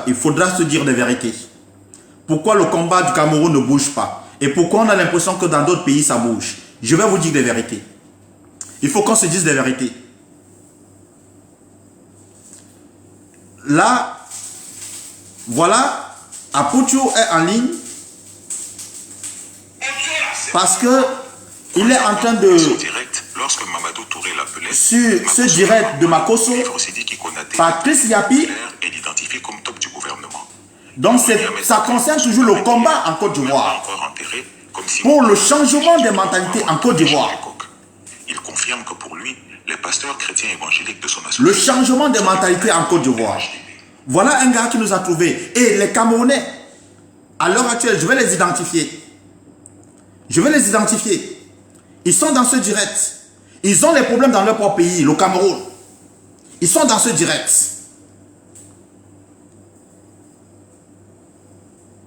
Il faudra se dire des vérités. Pourquoi le combat du Cameroun ne bouge pas? Et pourquoi on a l'impression que dans d'autres pays ça bouge? Je vais vous dire des vérités. Il faut qu'on se dise des vérités. Là, voilà, Apoutou est en ligne parce que il est en train de... Sur ce direct de Makosso, Patrice Yapi, donc ça concerne toujours le combat en Côte d'Ivoire pour le changement des mentalités en Côte d'Ivoire. Il confirme que pour lui, les pasteurs chrétiens évangéliques de son association... Le changement des mentalités en Côte d'Ivoire. Voilà un gars qui nous a trouvé. Et les Camerounais, à l'heure actuelle, je vais les identifier. Je vais les identifier. Ils sont dans ce direct. Ils ont les problèmes dans leur propre pays, le Cameroun. Ils sont dans ce direct.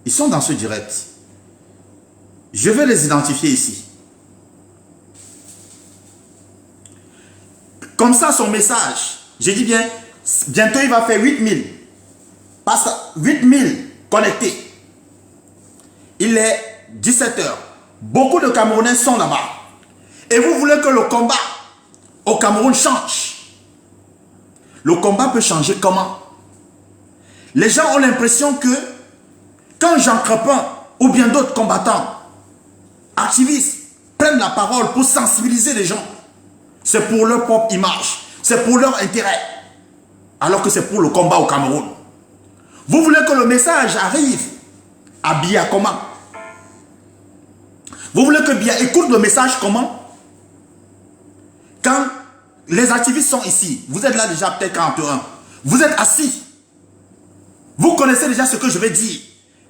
Ils sont dans ce direct. Je vais les identifier ici. Comme ça, son message, j'ai dit bien, bientôt il va faire 8000. Passe 8000 connectés. Il est 17 h. Beaucoup de Camerounais sont là-bas. Et vous voulez que le combat au Cameroun change. Le combat peut changer comment? Les gens ont l'impression que quand Jean Crepin ou bien d'autres combattants, activistes, prennent la parole pour sensibiliser les gens, c'est pour leur propre image, c'est pour leur intérêt, alors que c'est pour le combat au Cameroun. Vous voulez que le message arrive à Biya comment? Vous voulez que Biya écoute le message comment? Quand les activistes sont ici, vous êtes là déjà peut-être 41, vous êtes assis, vous connaissez déjà ce que je vais dire,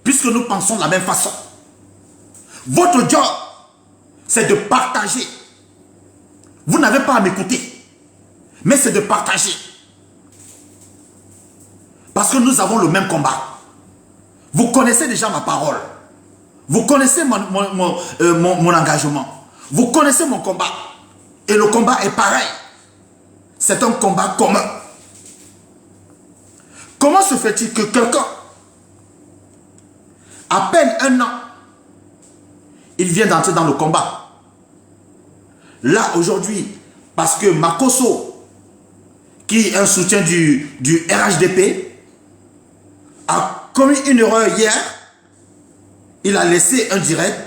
puisque nous pensons de la même façon. Votre job, c'est de partager. Vous n'avez pas à m'écouter, mais c'est de partager. Parce que nous avons le même combat. Vous connaissez déjà ma parole. Vous connaissez mon engagement. Vous connaissez mon combat. Et le combat est pareil. C'est un combat commun. Comment se fait-il que quelqu'un, à peine 1 an, il vient d'entrer dans le combat? Là, aujourd'hui, parce que Makosso, qui est un soutien du RHDP, a commis une erreur hier. Il a laissé un direct.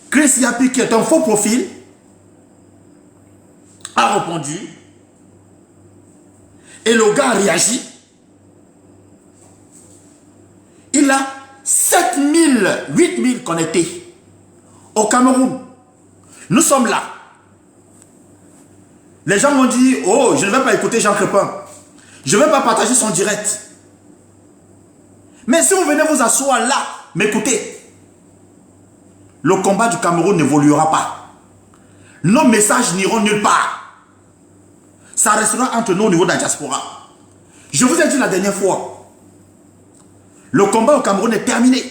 Chris Yapi, qui est un faux profil, a répondu. Et le gars a réagi. Il a 7000, 8000 connectés au Cameroun. Nous sommes là. Les gens m'ont dit, oh, je ne vais pas écouter Jean Crepin. Je ne vais pas partager son direct. Mais si vous venez vous asseoir là, m'écoutez, le combat du Cameroun n'évoluera pas. Nos messages n'iront nulle part. Ça restera entre nous au niveau de la diaspora. Je vous ai dit la dernière fois, le combat au Cameroun est terminé.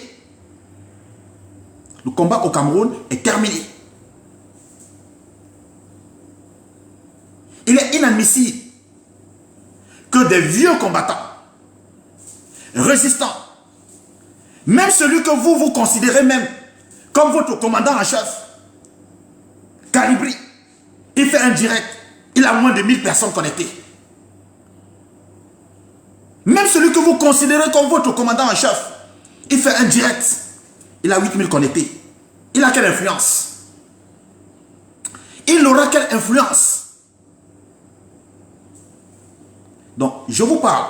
Le combat au Cameroun est terminé. Il est inadmissible que des vieux combattants, résistants, même celui que vous considérez même comme votre commandant en chef, Calibri, il fait un direct, il a moins de 1000 personnes connectées. Même celui que vous considérez comme votre commandant en chef, il fait un direct, il a 8000 connectés. Il a quelle influence? Il aura quelle influence? Donc, je vous parle.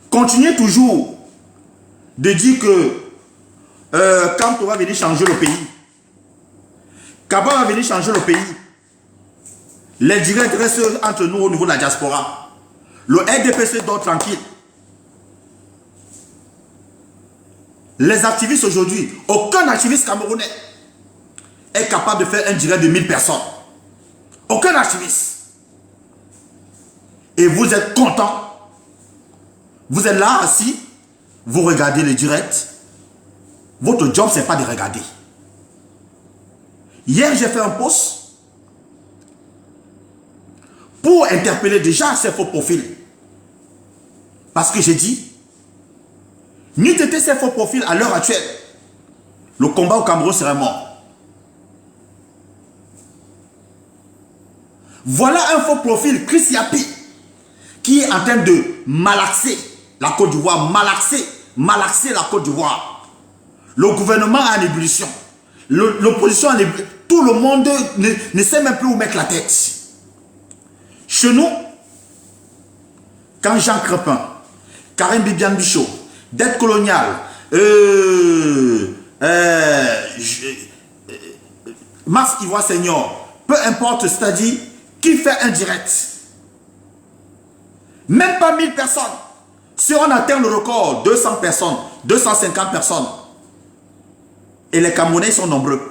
Continuez toujours de dire que quand on va venir changer le pays, Kaba va venir changer le pays, les directs restent entre nous au niveau de la diaspora. Le RDPC dort tranquille. Les activistes aujourd'hui, aucun activiste camerounais est capable de faire un direct de 1000 personnes. Aucun activiste. Et vous êtes content. Vous êtes là assis, vous regardez les directs. Votre job, ce n'est pas de regarder. Hier, j'ai fait un post pour interpeller déjà ces faux profils. Parce que j'ai dit, N'eût été ces faux profils à l'heure actuelle, le combat au Cameroun serait mort. Voilà un faux profil, Chris Yapi, qui est en train de malaxer la Côte d'Ivoire, malaxer la Côte d'Ivoire. Le gouvernement est en ébullition. L'opposition en ébullition. Tout le monde ne sait même plus où mettre la tête. Chez nous, quand Jean Crepin, Karim Bibiane Bichot, dette coloniale, Mars Ivoire Senior, peu importe, c'est-à-dire qui fait un direct. Même pas 1000 personnes. Si on atteint le record, 200 personnes, 250 personnes. Et les Camerounais sont nombreux.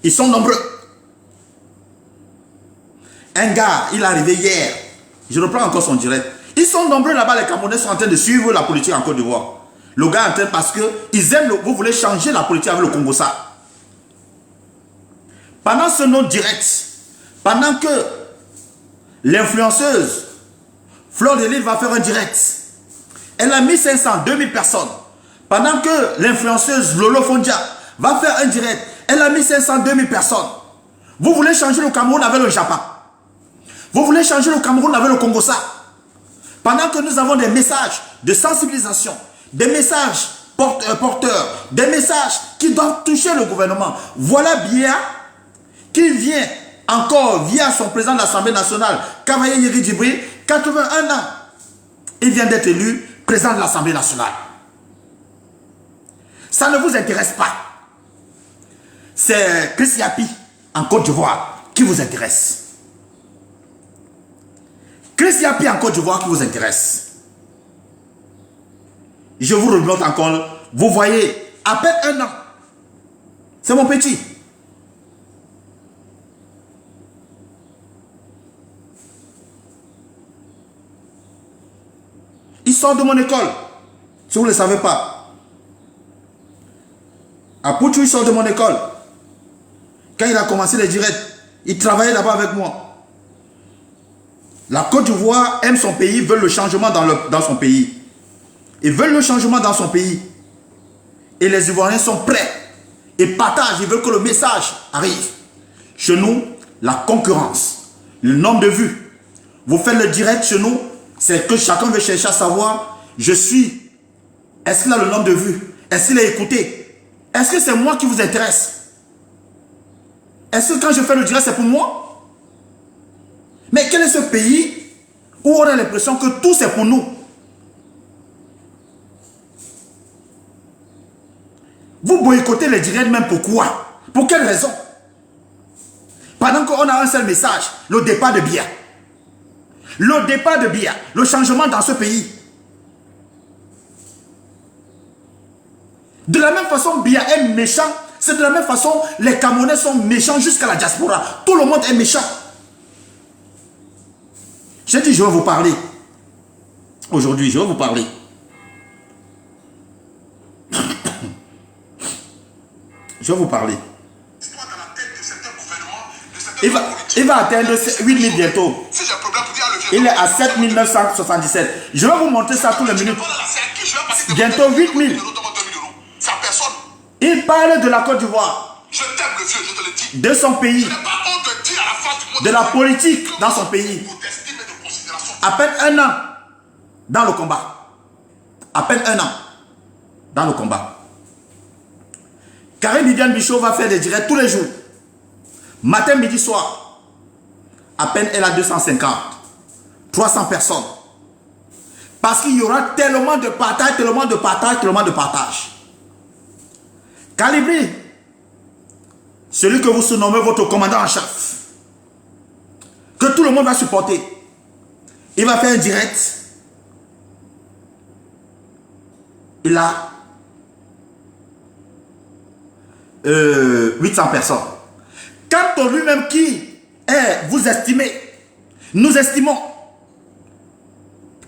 Ils sont nombreux. Un gars, il est arrivé hier. Je reprends encore son direct. Ils sont nombreux là-bas, les Camerounais sont en train de suivre la politique en Côte d'Ivoire. Le gars est en train parce que ils aiment, vous voulez changer la politique avec le Congo-Ça. Pendant ce nom direct, pendant que l'influenceuse Fleur de Lille va faire un direct, elle a 1500, 2000 personnes. Pendant que l'influenceuse Lolo Fondia va faire un direct, elle a 1500, 2000 personnes. Vous voulez changer le Cameroun avec le Japon. Vous voulez changer le Cameroun avec le Congo-Ça. Pendant que nous avons des messages de sensibilisation, des messages porteurs, des messages qui doivent toucher le gouvernement. Voilà Biya qui vient encore via son président de l'Assemblée nationale, Kavaye Yeri Djibri, 81 ans. Il vient d'être élu président de l'Assemblée nationale. Ça ne vous intéresse pas. C'est Chris Yapi en Côte d'Ivoire qui vous intéresse. Chris Yapi en Côte d'Ivoire qui vous intéresse. Je vous remonte encore. Vous voyez, à peine 1 an. C'est mon petit. Il sort de mon école. Si vous ne le savez pas. À Pouchou, il sort de mon école. Quand il a commencé les directs, il travaillait là-bas avec moi. La Côte d'Ivoire aime son pays, veut le changement dans son pays. Ils veulent le changement dans son pays. Et les Ivoiriens sont prêts. Ils partagent, ils veulent que le message arrive. Chez nous, la concurrence, le nombre de vues. Vous faites le direct chez nous, c'est que chacun veut chercher à savoir, je suis, est-ce qu'il a le nombre de vues? Est-ce qu'il a écouté? Est-ce que c'est moi qui vous intéresse? Est-ce que quand je fais le direct, c'est pour moi? Mais quel est ce pays où on a l'impression que tout c'est pour nous? Vous boycottez les directs même pourquoi? Pour quelle raison? Pendant qu'on a un seul message, le départ de Biya. Le départ de Biya, le changement dans ce pays. De la même façon, Biya est méchant. C'est de la même façon, les Camerounais sont méchants jusqu'à la diaspora. Tout le monde est méchant. J'ai dit, je vais vous parler. Aujourd'hui, je vais vous parler. Je vais vous parler. Il va atteindre 8000 bientôt. Il est à 7977. Je vais vous montrer ça tous les minutes. Bientôt 8000. Il parle de la Côte d'Ivoire. De son pays. De la politique dans son pays. À peine 1 an dans le combat. À peine 1 an dans le combat. Karim Bibiane Bichot va faire des directs tous les jours. Matin, midi, soir. À peine elle a 250. 300 personnes. Parce qu'il y aura tellement de partage, tellement de partage, tellement de partage. Calibri, celui que vous surnommez votre commandant en chef, que tout le monde va supporter, il va faire un direct. Il a 800 personnes. Quant à lui-même qui est, vous estimez, nous estimons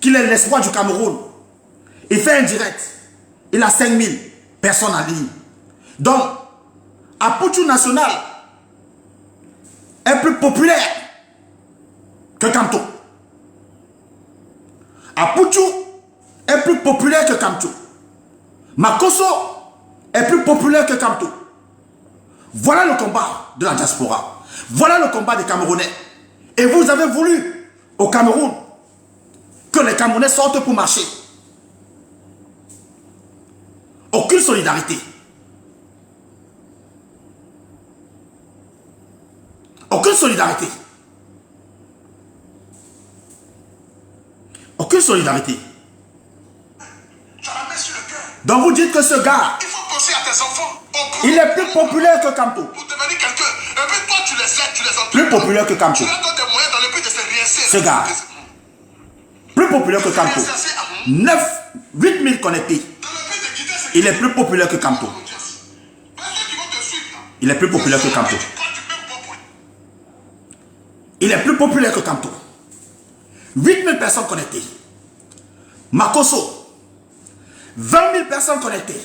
qu'il est l'espoir du Cameroun, il fait un direct, il a 5000 personnes en ligne. Donc, Apouchou National est plus populaire que Kanto. Apouchou est plus populaire que Kamto. Makosso est plus populaire que Kamto. Voilà le combat de la diaspora. Voilà le combat des Camerounais. Et vous avez voulu, au Cameroun, que les Camerounais sortent pour marcher. Aucune solidarité. Aucune solidarité. Aucune solidarité. Tu as la main sur le cœur. Donc vous dites que ce gars, Il faut penser à tes enfants. il est plus populaire que Kamto. Pour devenir quelqu'un. Et puis toi, tu les aides, tu les entoures. Plus populaire que Kamto. Tu leur donnes des moyens dans le but de se réinsérer. Ce gars. Plus populaire que Kamto. 8 000 connectés. Il est plus populaire que Kamto. Il est plus populaire que Kamto. Il est plus populaire que Kamto. 8 000 personnes connectées. Makosso, 20 000 personnes connectées.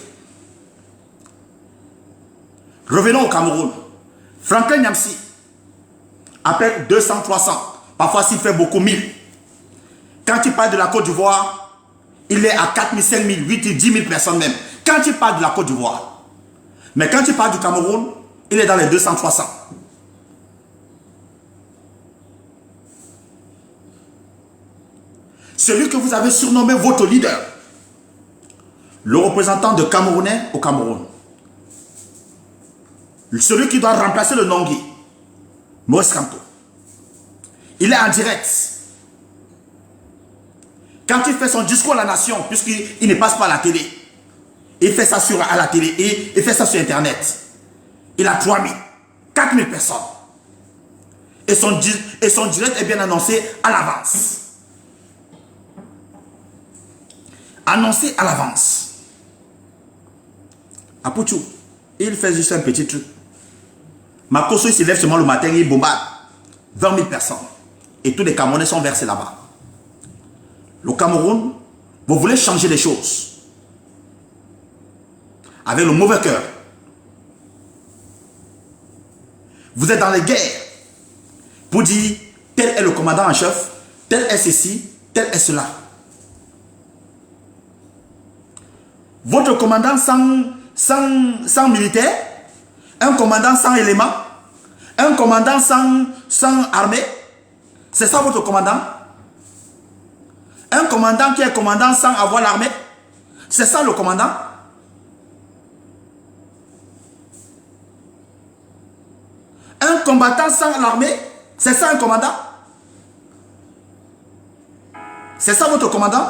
Revenons au Cameroun. Franklin Nyamsi appelle 200, 300. Parfois, s'il fait beaucoup, 1000. Quand il parle de la Côte d'Ivoire, il est à 4 000, 5 000, 8 000, 10 000 personnes même. Quand il parle de la Côte d'Ivoire. Mais quand il parle du Cameroun, il est dans les 200, 300. Celui que vous avez surnommé votre leader, le représentant de Camerounais au Cameroun, celui qui doit remplacer le Nongui, Maurice Kamto, il est en direct. Quand il fait son discours à la nation, puisqu'il ne passe pas à la télé, il fait ça à la télé et il fait ça sur Internet. Il a 3 000, 4 000 personnes. Et son direct est bien annoncé à l'avance. Annoncé à l'avance. Apouchou, il fait juste un petit truc. Makosso, il se lève seulement le matin, il bombarde 20 000 personnes. Et tous les Camerounais sont versés là-bas. Le Cameroun, vous voulez changer les choses. Avec le mauvais cœur. Vous êtes dans les guerres. Pour dire, tel est le commandant en chef, tel est ceci, tel est cela. Votre commandant sans militaire, un commandant sans éléments, un commandant sans armée, c'est ça votre commandant? Un commandant qui est commandant sans avoir l'armée, c'est ça le commandant? Un combattant sans l'armée, c'est ça un commandant? C'est ça votre commandant?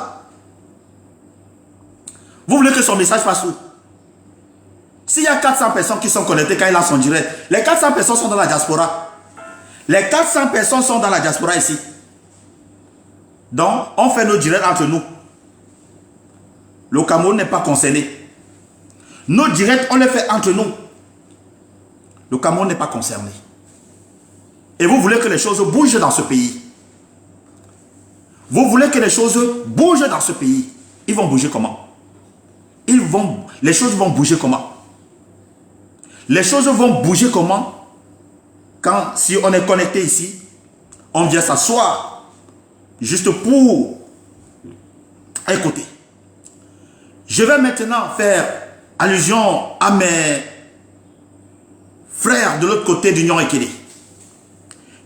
Vous voulez que son message passe où? S'il y a 400 personnes qui sont connectées quand il lance son direct, les 400 personnes sont dans la diaspora. Les 400 personnes sont dans la diaspora ici. Donc, on fait nos directs entre nous. Le Cameroun n'est pas concerné. Nos directs, on les fait entre nous. Le Cameroun n'est pas concerné. Et vous voulez que les choses bougent dans ce pays. Vous voulez que les choses bougent dans ce pays. Ils vont bouger comment? Les choses vont bouger comment? Les choses vont bouger comment? Quand, si on est connecté ici, on vient s'asseoir juste pour écouter. Je vais maintenant faire allusion à mes frères de l'autre côté d'Union Ekele.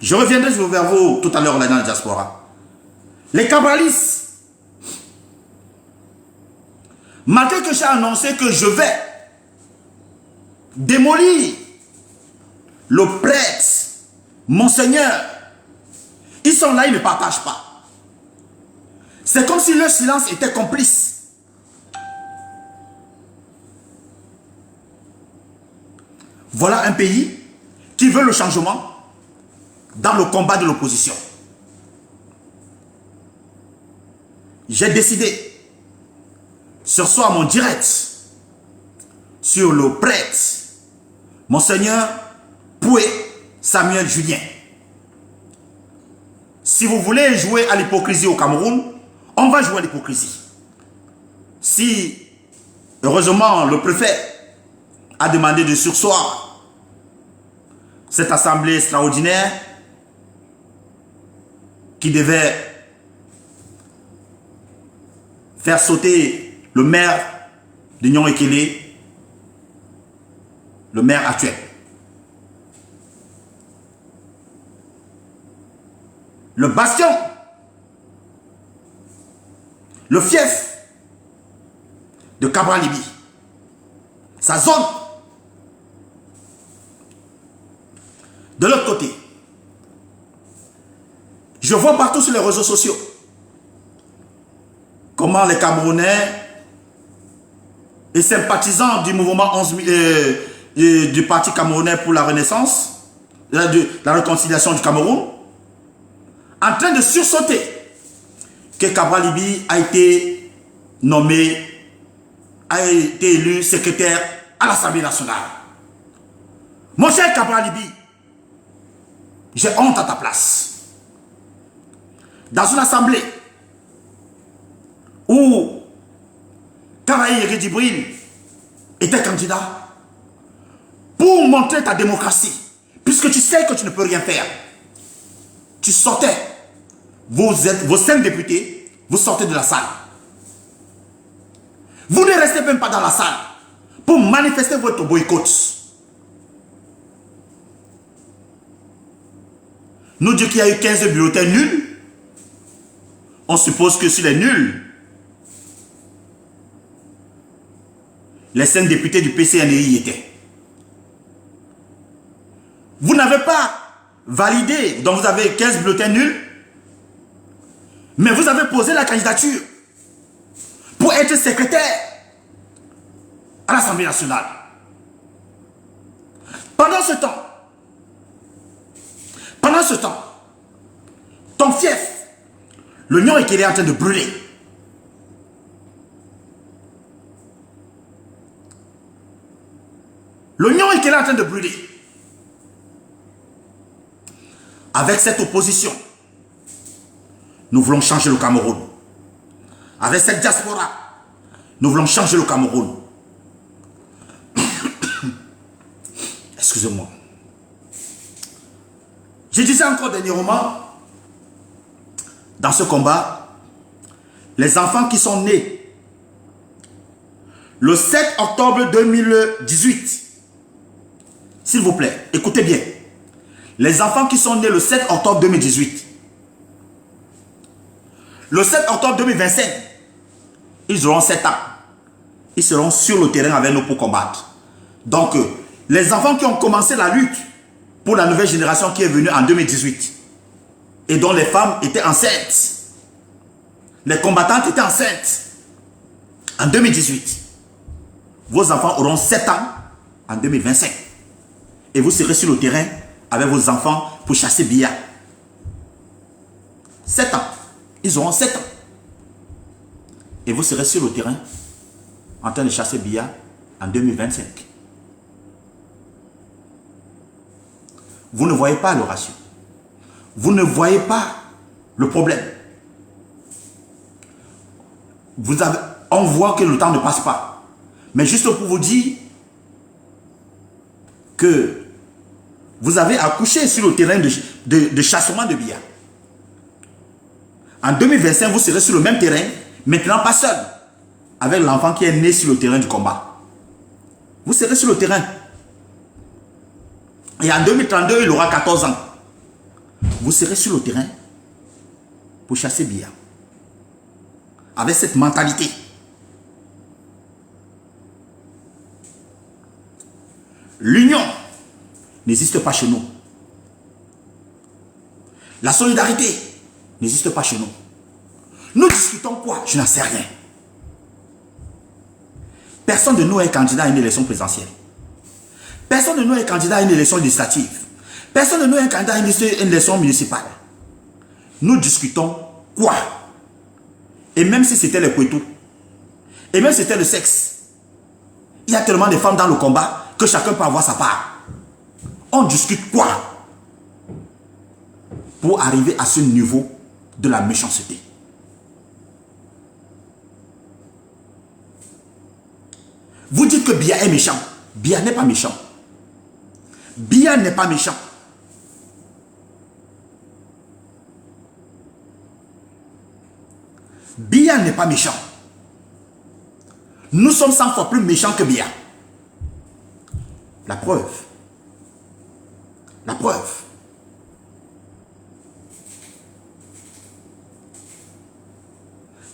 Je reviendrai vers vous tout à l'heure là dans la diaspora. Les Cabralis, malgré que j'ai annoncé que je vais démolir le prêtre, Monseigneur, ils sont là, ils ne partagent pas. C'est comme si leur silence était complice. Voilà un pays qui veut le changement dans le combat de l'opposition. J'ai décidé ce soir mon direct sur le prêtre Monseigneur Poué Samuel Julien. Si vous voulez jouer à l'hypocrisie au Cameroun, on va jouer à l'hypocrisie. Si, heureusement, le préfet a demandé de surseoir cette assemblée extraordinaire qui devait faire sauter le maire de Nyon Ekele, le maire actuel. Le bastion, le fief de Cabral Libi, sa zone. De l'autre côté, je vois partout sur les réseaux sociaux comment les Camerounais et sympathisants du mouvement 11 du Parti camerounais pour la Renaissance, de la réconciliation du Cameroun, en train de sursauter que Cabral Libi a été nommé, a été élu secrétaire à l'Assemblée nationale. Mon cher Cabral Libi, j'ai honte à ta place. Dans une assemblée où Karaï Djibril était candidat, pour montrer ta démocratie, puisque tu sais que tu ne peux rien faire, tu sortais, vos 5 députés, vous sortez de la salle. Vous ne restez même pas dans la salle pour manifester votre boycott. Nous disons qu'il y a eu 15 bulletins nuls. On suppose que sur les nuls, les 5 députés du PCNI étaient. Vous n'avez pas validé, donc vous avez 15 bulletins nuls, mais vous avez posé la candidature pour être secrétaire à l'Assemblée nationale. Pendant ce temps, ton fief, le Nyon Ekele est en train de brûler. Le Nyon Ekele est en train de brûler. Avec cette opposition, nous voulons changer le Cameroun. Avec cette diaspora, nous voulons changer le Cameroun. Excusez-moi. Je disais encore dernièrement, dans ce combat, les enfants qui sont nés le 7 octobre 2018, s'il vous plaît, écoutez bien. Les enfants qui sont nés le 7 octobre 2018, le 7 octobre 2025, ils auront 7 ans. Ils seront sur le terrain avec nous pour combattre. Donc, les enfants qui ont commencé la lutte pour la nouvelle génération qui est venue en 2018 et dont les femmes étaient enceintes, les combattantes étaient enceintes en 2018, vos enfants auront 7 ans en 2025. Et vous serez sur le terrain avec vos enfants pour chasser Biya. 7 ans. Ils auront 7 ans. Et vous serez sur le terrain en train de chasser Biya en 2025. Vous ne voyez pas le ratio. Vous ne voyez pas le problème. On voit que le temps ne passe pas. Mais juste pour vous dire que vous avez accouché sur le terrain de chassement de Biya. En 2025, vous serez sur le même terrain, maintenant pas seul, avec l'enfant qui est né sur le terrain du combat. Vous serez sur le terrain. Et en 2032, il aura 14 ans. Vous serez sur le terrain pour chasser Biya. Avec cette mentalité. L'union n'existe pas chez nous. La solidarité n'existe pas chez nous. Nous discutons quoi? Je n'en sais rien. Personne de nous est candidat à une élection présidentielle. Personne de nous est candidat à une élection législative. Personne de nous est candidat à une élection municipale. Nous discutons quoi? Et même si c'était les Kouetou, et même si c'était le sexe, il y a tellement de femmes dans le combat que chacun peut avoir sa part. On discute quoi? Pour arriver à ce niveau de la méchanceté. Vous dites que Biya est méchant. Biya n'est pas méchant. Biya n'est pas méchant. Biya n'est pas méchant. Nous sommes 100 fois plus méchants que Biya. La preuve. La preuve.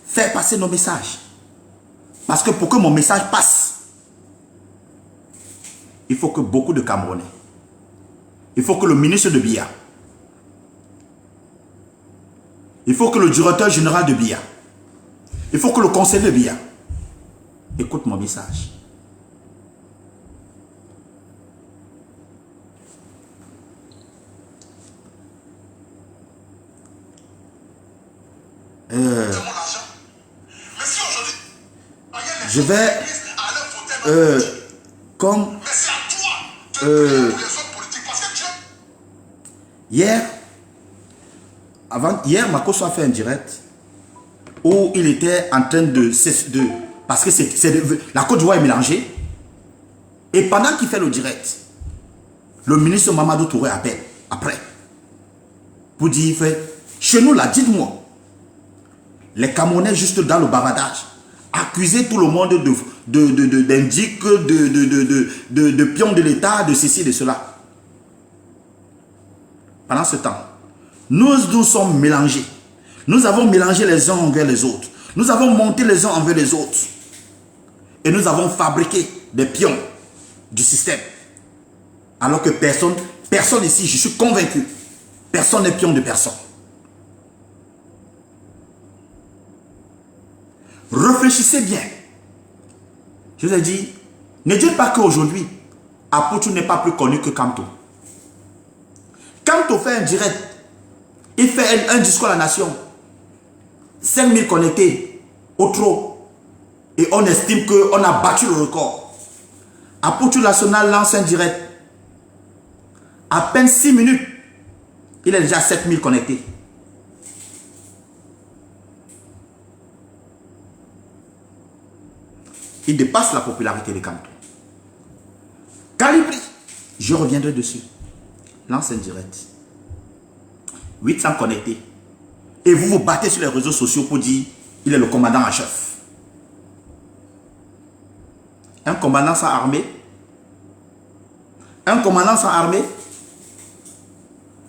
Faire passer nos messages. Parce que pour que mon message passe, il faut que beaucoup de Camerounais, il faut que le ministre de Biya, il faut que le directeur général de Biya, il faut que le conseiller de Biya écoute mon message. Je vais comme hier Makosso a fait un direct où il était en train de parce que la Côte d'Ivoire est mélangée, et pendant qu'il fait le direct, le ministre Mamadou Touré appelle après pour dire, chez nous là, dites-moi, les Camerounais juste dans le bavardage accuser tout le monde d'indiques, de pions de l'État, de ceci, de cela. Pendant ce temps, nous sommes mélangés. Nous avons mélangé les uns envers les autres. Nous avons monté les uns envers les autres. Et nous avons fabriqué des pions du système. Alors que personne ici, je suis convaincu, personne n'est pion de personne. Réfléchissez bien. Je vous ai dit, ne dites pas qu'aujourd'hui, Aputu n'est pas plus connu que Kamto. Kamto fait un direct, il fait un discours à la nation. 5000 connectés au trop. Et on estime qu'on a battu le record. Aputu National lance un direct. À peine 6 minutes, il est déjà 7000 connectés. Il dépasse la popularité de Kamto. Calibri, je reviendrai dessus. Lance un direct. 800 connectés. Et vous vous battez sur les réseaux sociaux pour dire il est le commandant en chef. Un commandant sans armée. Un commandant sans armée.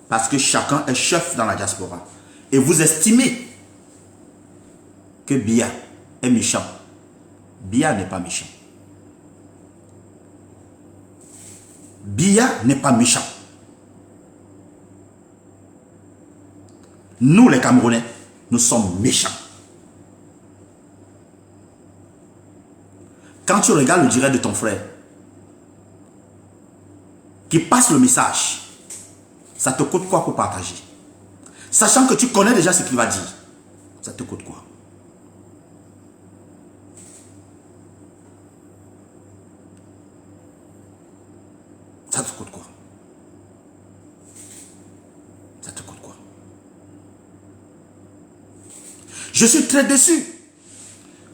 Parce que chacun est chef dans la diaspora. Et vous estimez que Biya est méchant. Biya n'est pas méchant. Biya n'est pas méchant. Nous les Camerounais, nous sommes méchants. Quand tu regardes le direct de ton frère, qui passe le message, ça te coûte quoi pour partager? Sachant que tu connais déjà ce qu'il va dire, ça te coûte quoi? Ça te coûte quoi? Ça te coûte quoi? Je suis très déçu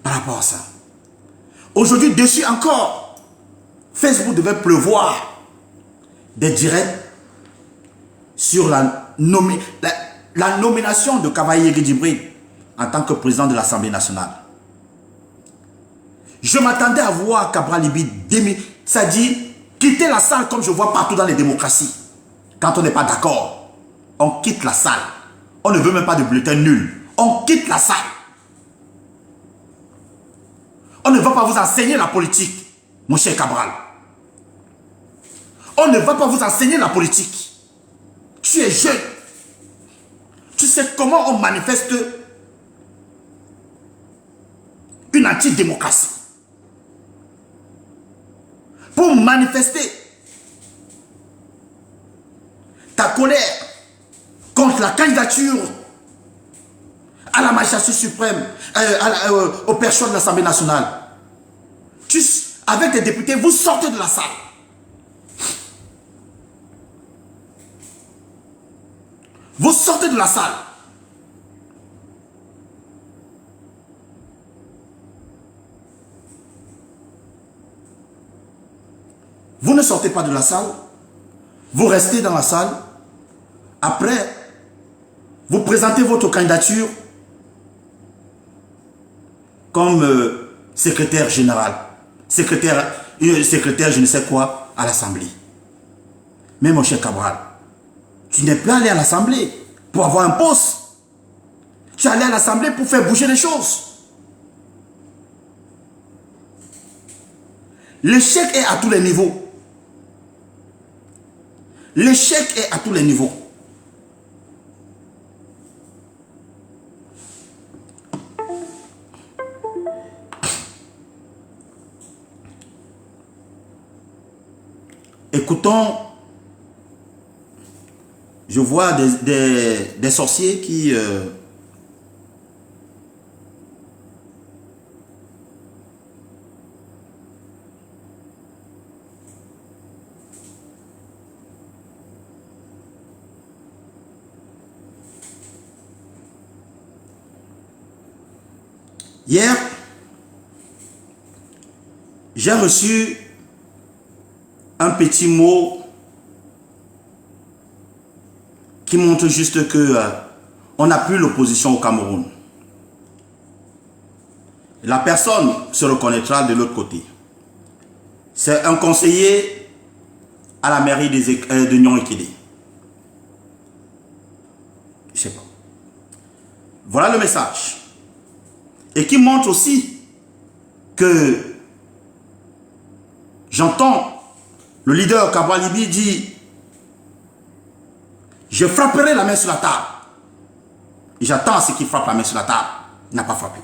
par rapport à ça. Aujourd'hui, déçu encore. Facebook devait prévoir des directs sur la nomination de Kavaye Djibril en tant que président de l'Assemblée nationale. Je m'attendais à voir Cabral Libi, ça dit quitter la salle comme je vois partout dans les démocraties. Quand on n'est pas d'accord, on quitte la salle. On ne veut même pas de bulletin nul. On quitte la salle. On ne va pas vous enseigner la politique, mon cher Cabral. On ne va pas vous enseigner la politique. Tu es jeune. Tu sais comment on manifeste une antidémocratie. Pour manifester ta colère contre la candidature à la magistrature suprême, au perchoir de l'Assemblée nationale. Avec des députés, vous sortez de la salle. Vous sortez de la salle. Vous ne sortez pas de la salle. Vous restez dans la salle. Après, vous présentez votre candidature comme secrétaire général, secrétaire je ne sais quoi à l'Assemblée. Mais mon cher Cabral, tu n'es pas allé à l'Assemblée pour avoir un poste. Tu es allé à l'Assemblée pour faire bouger les choses. L'échec est à tous les niveaux. L'échec est à tous les niveaux. Écoutons, je vois des sorciers qui... Hier, j'ai reçu un petit mot qui montre juste que on n'a plus l'opposition au Cameroun. La personne se reconnaîtra de l'autre côté. C'est un conseiller à la mairie de Nyon-Ekede. Je sais pas. Voilà le message. Et qui montre aussi que j'entends le leader Cabral Libi dit « Je frapperai la main sur la table ». Et j'attends à ce qu'il frappe la main sur la table. Il n'a pas frappé.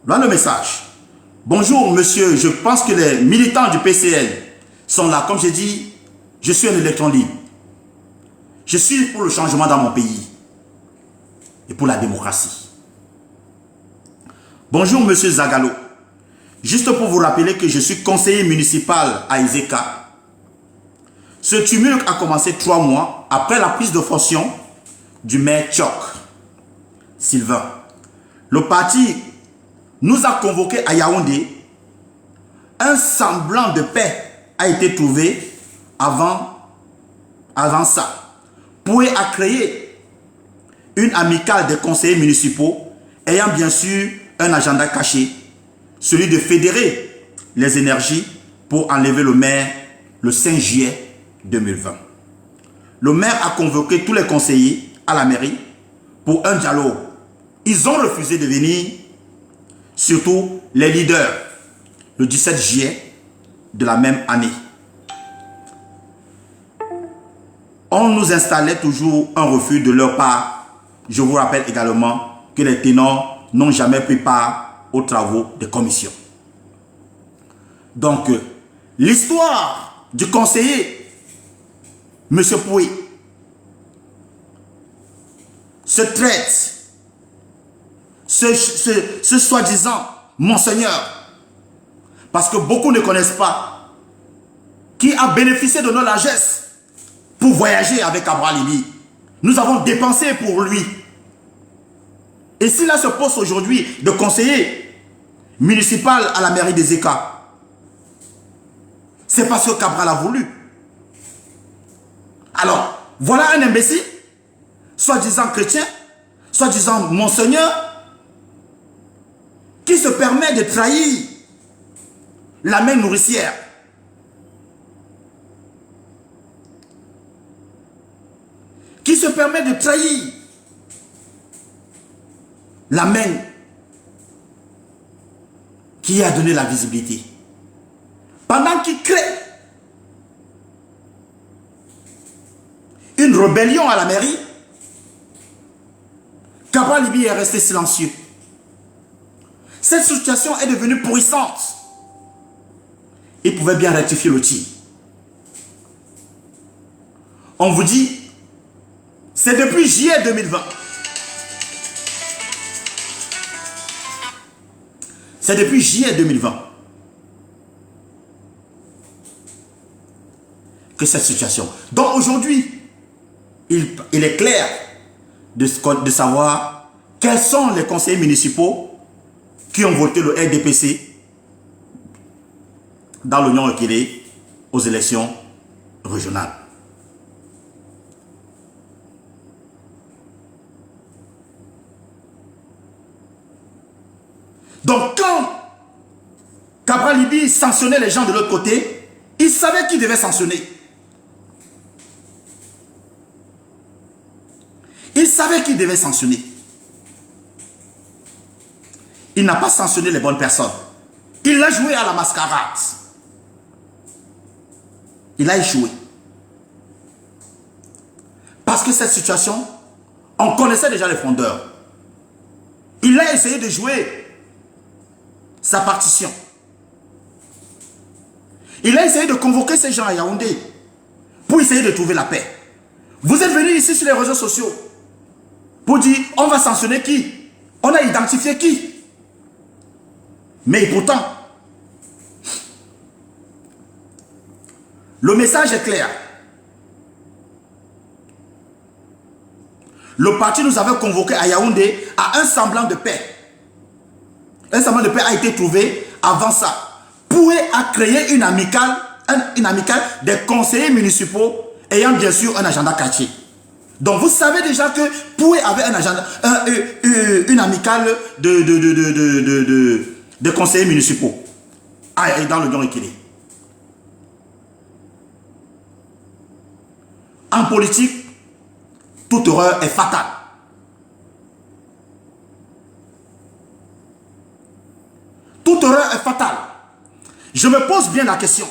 Voilà le message. Bonjour monsieur, je pense que les militants du PCL sont là. Comme j'ai dit, je suis un électron libre. Je suis pour le changement dans mon pays et pour la démocratie. Bonjour monsieur Zagalo. Juste pour vous rappeler que je suis conseiller municipal à Iseka. Ce tumulte a commencé 3 mois après la prise de fonction du maire Tchok, Sylvain. Le parti nous a convoqués à Yaoundé. Un semblant de paix a été trouvé avant ça. Poué a créé une amicale des conseillers municipaux ayant bien sûr un agenda caché, celui de fédérer les énergies pour enlever le maire le 5 juillet 2020. Le maire a convoqué tous les conseillers à la mairie pour un dialogue. Ils ont refusé de venir, surtout les leaders, le 17 juillet de la même année. On nous installait toujours un refus de leur part. Je vous rappelle également que les ténors n'ont jamais pris part aux travaux des commissions. Donc, l'histoire du conseiller, M. Pouy, se traite, ce soi-disant monseigneur, parce que beaucoup ne connaissent pas, qui a bénéficié de nos largesses pour voyager avec Cabral Libi. Nous avons dépensé pour lui. Et s'il a ce poste aujourd'hui de conseiller municipal à la mairie des États, c'est parce que Cabral a voulu. Alors, voilà un imbécile, soi-disant chrétien, soi-disant monseigneur, qui se permet de trahir la main nourricière. Qui se permet de trahir la main qui a donné la visibilité. Pendant qu'il crée une rébellion à la mairie, Cabral Libi est resté silencieux. Cette situation est devenue puissante. Il pouvait bien rectifier le tir. On vous dit, c'est depuis juillet 2020. C'est depuis juillet 2020 que cette situation. Donc aujourd'hui, il est clair de savoir quels sont les conseillers municipaux qui ont voté le RDPC dans le Nyon-Ekede aux élections régionales. Donc quand Cabral Libye sanctionnait les gens de l'autre côté, il savait qui devait sanctionner. Il savait qui devait sanctionner. Il n'a pas sanctionné les bonnes personnes. Il a joué à la mascarade. Il a échoué. Parce que cette situation, on connaissait déjà les fondeurs. Il a essayé de jouer sa partition. Il a essayé de convoquer ces gens à Yaoundé pour essayer de trouver la paix. Vous êtes venus ici sur les réseaux sociaux pour dire on va sanctionner qui? On a identifié qui? Mais pourtant, le message est clair. Le parti nous avait convoqué à Yaoundé à un semblant de paix. Un semblant de paix a été trouvé avant ça. Poué a créé une amicale des conseillers municipaux ayant bien sûr un agenda caché. Donc vous savez déjà que Poué avait un agenda, une amicale de conseillers municipaux dans le Nord Ikele. En politique, toute erreur est fatale. Toute erreur est fatale. Je me pose bien la question.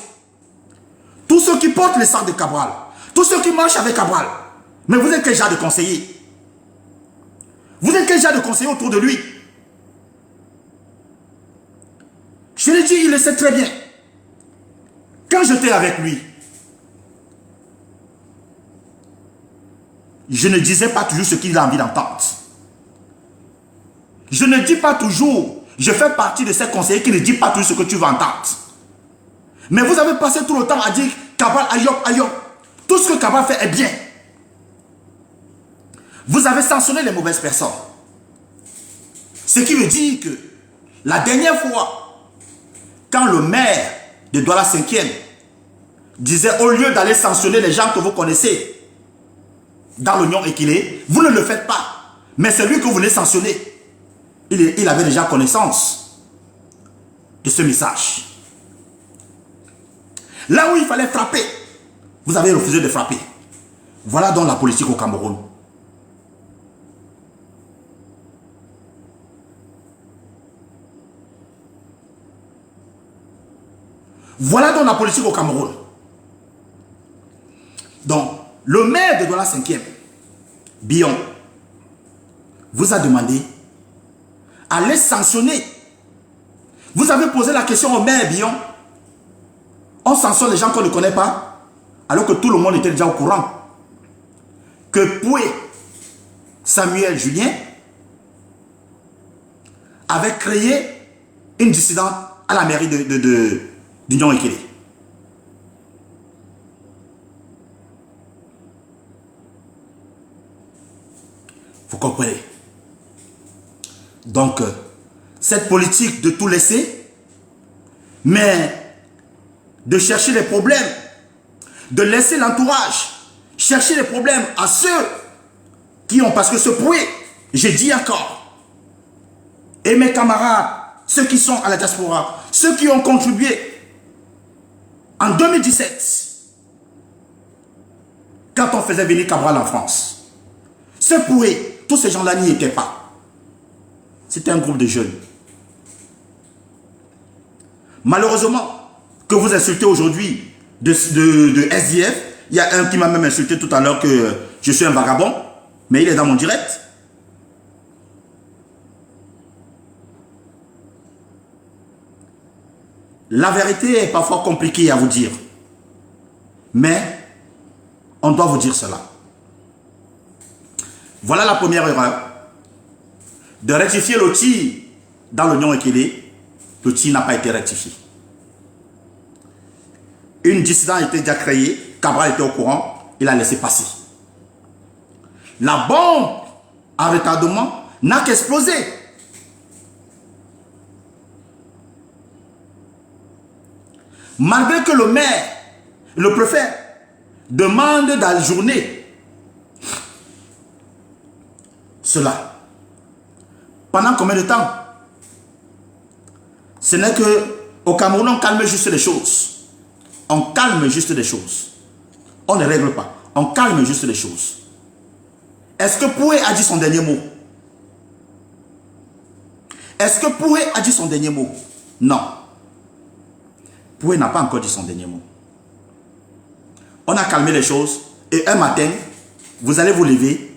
Tous ceux qui portent le sang de Cabral, tous ceux qui marchent avec Cabral, mais vous êtes quel genre de conseiller? Vous êtes quel genre de conseiller autour de lui? Je l'ai dit, il le sait très bien. Quand j'étais avec lui, je ne disais pas toujours ce qu'il a envie d'entendre. Je ne dis pas toujours, je fais partie de ces conseillers qui ne disent pas toujours ce que tu vas entendre. Mais vous avez passé tout le temps à dire Cabral, Ayop. Tout ce que Cabral fait est bien. Vous avez sanctionné les mauvaises personnes. Ce qui veut dire que la dernière fois, quand le maire de Douala 5e disait au lieu d'aller sanctionner les gens que vous connaissez dans l'Union Ikele, vous ne le faites pas. Mais c'est lui que vous voulez sanctionner. Il avait déjà connaissance de ce message. Là où il fallait frapper, vous avez refusé de frapper. Voilà donc la politique au Cameroun. Voilà donc la politique au Cameroun. Donc, le maire de Douala 5e, Bion, vous a demandé à les sanctionner. Vous avez posé la question au maire Bion. On sanctionne les gens qu'on ne connaît pas, alors que tout le monde était déjà au courant que Poué Samuel Julien avait créé une dissidente à la mairie d'Union Ikele. Vous comprenez? Donc, cette politique de tout laisser, mais de chercher les problèmes, de laisser l'entourage chercher les problèmes à ceux qui ont, parce que ce Poué, j'ai dit encore, et mes camarades, ceux qui sont à la diaspora, ceux qui ont contribué en 2017, quand on faisait venir Cabral en France, ce Poué, tous ces gens-là n'y étaient pas. C'était un groupe de jeunes. Malheureusement, que vous insultez aujourd'hui de SDF, il y a un qui m'a même insulté tout à l'heure que je suis un vagabond, mais il est dans mon direct. La vérité est parfois compliquée à vous dire, mais on doit vous dire cela. Voilà la première erreur. De rectifier le tir dans l'Union Ikele, le tir n'a pas été rectifié. Une dissidence était déjà créée, Cabral était au courant, il a laissé passer. La bombe en retardement n'a qu'explosé. Malgré que le maire, le préfet, demande d'ajourner cela. Pendant combien de temps? Ce n'est que Au Cameroun, on calme juste les choses. On calme juste les choses. On ne règle pas. On calme juste les choses. Est-ce que Poué a dit son dernier mot? Est-ce que Poué a dit son dernier mot? Non. Poué n'a pas encore dit son dernier mot. On a calmé les choses et un matin, vous allez vous lever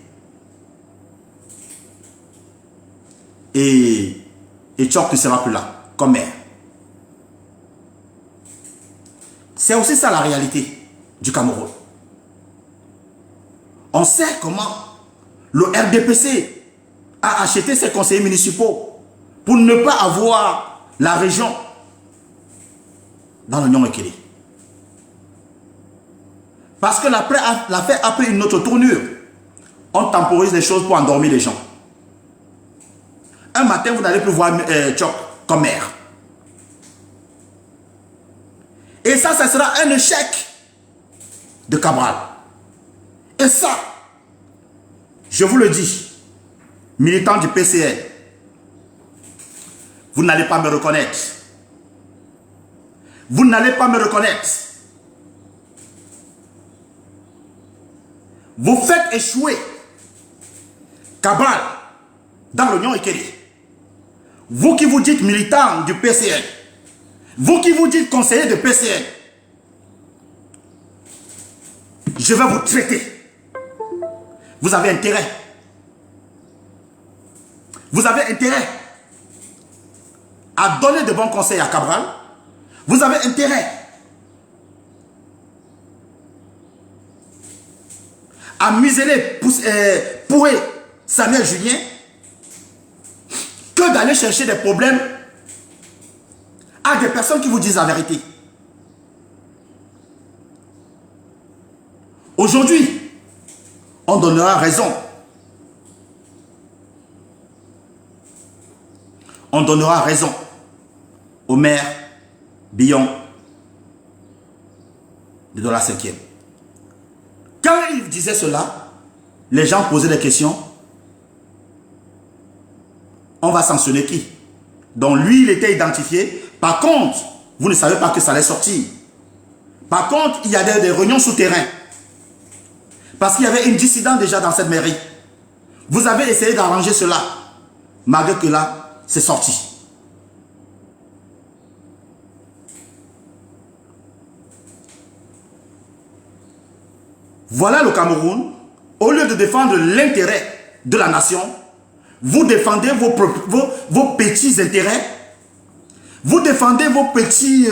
et Tchok ne sera plus là, comme maire. C'est aussi ça la réalité du Cameroun. On sait comment le RDPC a acheté ses conseillers municipaux pour ne pas avoir la région dans l'Union Ekele. Parce que l'affaire a pris une autre tournure. On temporise les choses pour endormir les gens. Un matin, vous n'allez plus voir Tchok comme maire. Et ça sera un échec de Cabral. Et ça, je vous le dis, militants du PCN, vous n'allez pas me reconnaître. Vous n'allez pas me reconnaître. Vous faites échouer Cabral dans l'Union Ekele. Vous qui vous dites militant du PCN, vous qui vous dites conseiller de PCN, je vais vous traiter. Vous avez intérêt. Vous avez intérêt à donner de bons conseils à Cabral. Vous avez intérêt à museler Poué Samuel Julien que d'aller chercher des problèmes à des personnes qui vous disent la vérité. Aujourd'hui, on donnera raison. On donnera raison au maire Billon de la 5e. Quand il disait cela, les gens posaient des questions. On va sanctionner qui? Donc lui, il était identifié. Par contre, vous ne savez pas que ça allait sortir. Par contre, il y a des réunions souterraines. Parce qu'il y avait une dissidence déjà dans cette mairie. Vous avez essayé d'arranger cela. Malgré que là, c'est sorti. Voilà le Cameroun. Au lieu de défendre l'intérêt de la nation, vous défendez vos petits intérêts. Vous défendez vos petits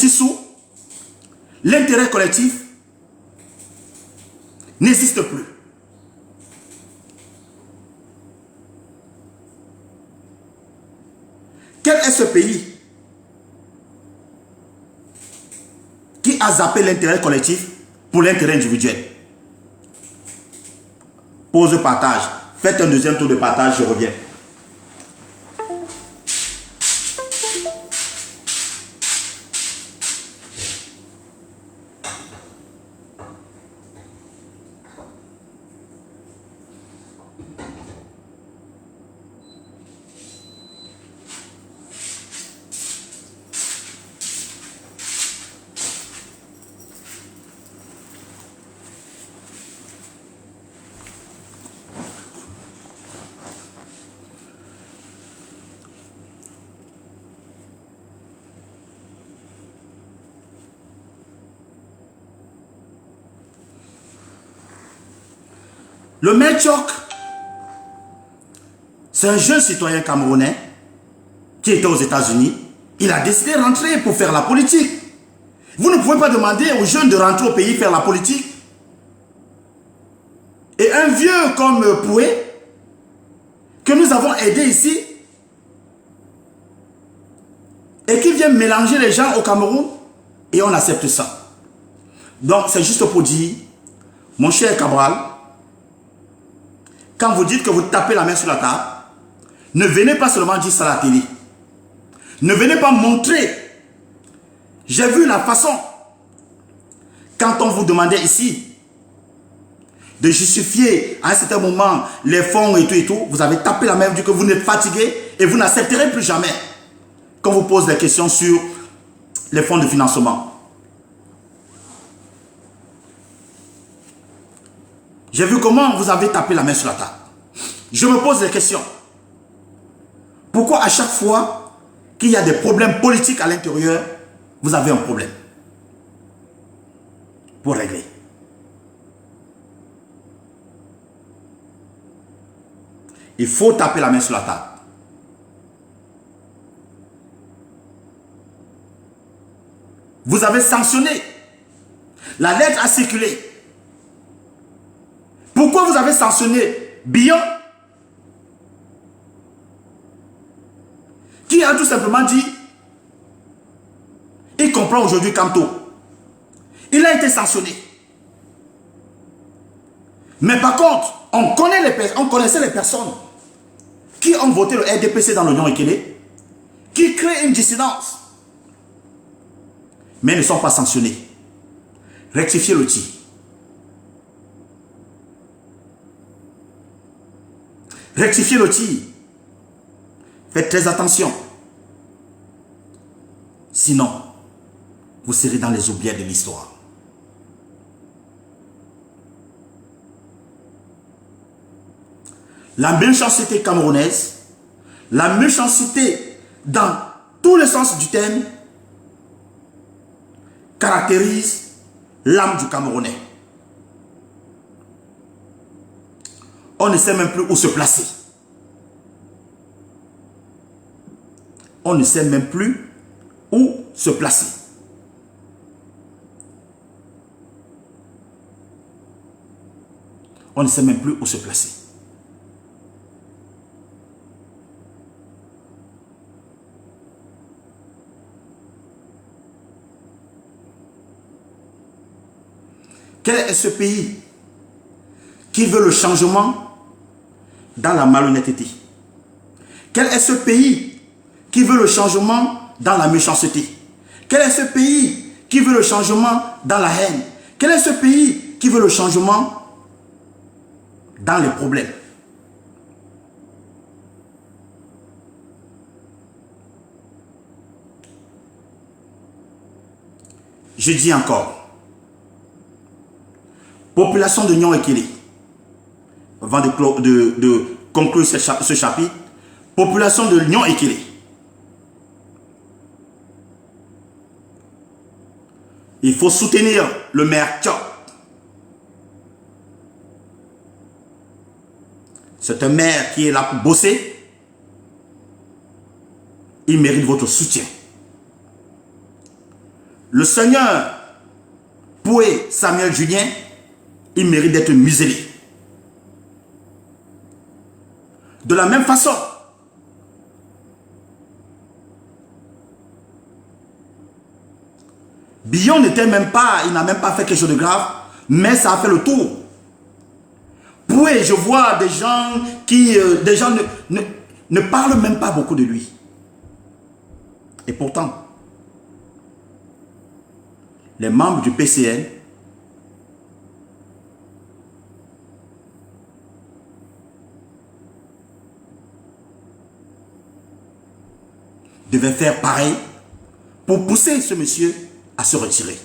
sous. L'intérêt collectif n'existe plus. Quel est ce pays qui a zappé l'intérêt collectif pour l'intérêt individuel? Pause partage. Faites un deuxième tour de partage, je reviens. Le maire Tchok, c'est un jeune citoyen camerounais qui était aux États-Unis. Il a décidé de rentrer pour faire la politique. Vous ne pouvez pas demander aux jeunes de rentrer au pays faire la politique. Et un vieux comme Poué, que nous avons aidé ici, et qui vient mélanger les gens au Cameroun, et on accepte ça. Donc c'est juste pour dire, mon cher Cabral, quand vous dites que vous tapez la main sur la table, ne venez pas seulement dire ça à la télé. Ne venez pas montrer. J'ai vu la façon, quand on vous demandait ici de justifier à un certain moment les fonds et tout, vous avez tapé la main, vous dites que vous n'êtes fatigué et vous n'accepterez plus jamais qu'on vous pose des questions sur les fonds de financement. J'ai vu comment vous avez tapé la main sur la table. Je me pose des questions. Pourquoi à chaque fois qu'il y a des problèmes politiques à l'intérieur, vous avez un problème pour régler? Il faut taper la main sur la table. Vous avez sanctionné. La lettre a circulé. Pourquoi vous avez sanctionné Bion, qui a tout simplement dit, il comprend aujourd'hui Kamto. Il a été sanctionné. Mais par contre, on connaissait les personnes qui ont voté le RDPC dans l'Union Ekele, qui créent une dissidence, mais ne sont pas sanctionnés. Rectifiez le tir. Rectifiez le tir. Faites très attention. Sinon, vous serez dans les oubliettes de l'histoire. La méchanceté camerounaise, la méchanceté dans tous les sens du terme, caractérise l'âme du Camerounais. On ne sait même plus où se placer. On ne sait même plus où se placer. On ne sait même plus où se placer. Quel est ce pays qui veut le changement dans la malhonnêteté? Quel est ce pays qui veut le changement dans la méchanceté? Quel est ce pays qui veut le changement dans la haine? Quel est ce pays qui veut le changement dans les problèmes? Je dis encore, population de Nyon Ekele, avant de conclure ce chapitre, population de Nyon Ekele, il faut soutenir le maire Tchop. C'est un maire qui est là pour bosser. Il mérite votre soutien. Le seigneur Poué Samuel Julien, il mérite d'être muselé. De la même façon, Bion n'était même pas, il n'a même pas fait quelque chose de grave, mais ça a fait le tour. Poué, je vois des gens qui, ne parlent même pas beaucoup de lui. Et pourtant, les membres du PCN devaient faire pareil pour pousser ce monsieur à se retirer.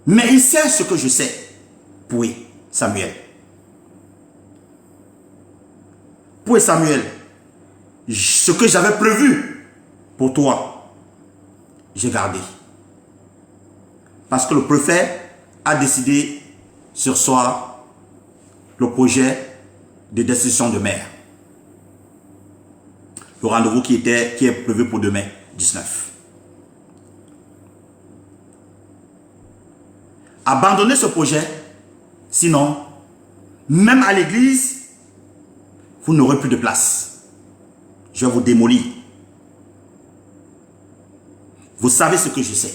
Mais il sait ce que je sais. Poué Samuel. Poué Samuel, ce que j'avais prévu pour toi, j'ai gardé. Parce que le préfet a décidé ce soir le projet de destitution de maire. Le rendez-vous qui est prévu pour demain, 19. Abandonnez ce projet, sinon, même à l'église, vous n'aurez plus de place. Je vais vous démolir. Vous savez ce que je sais.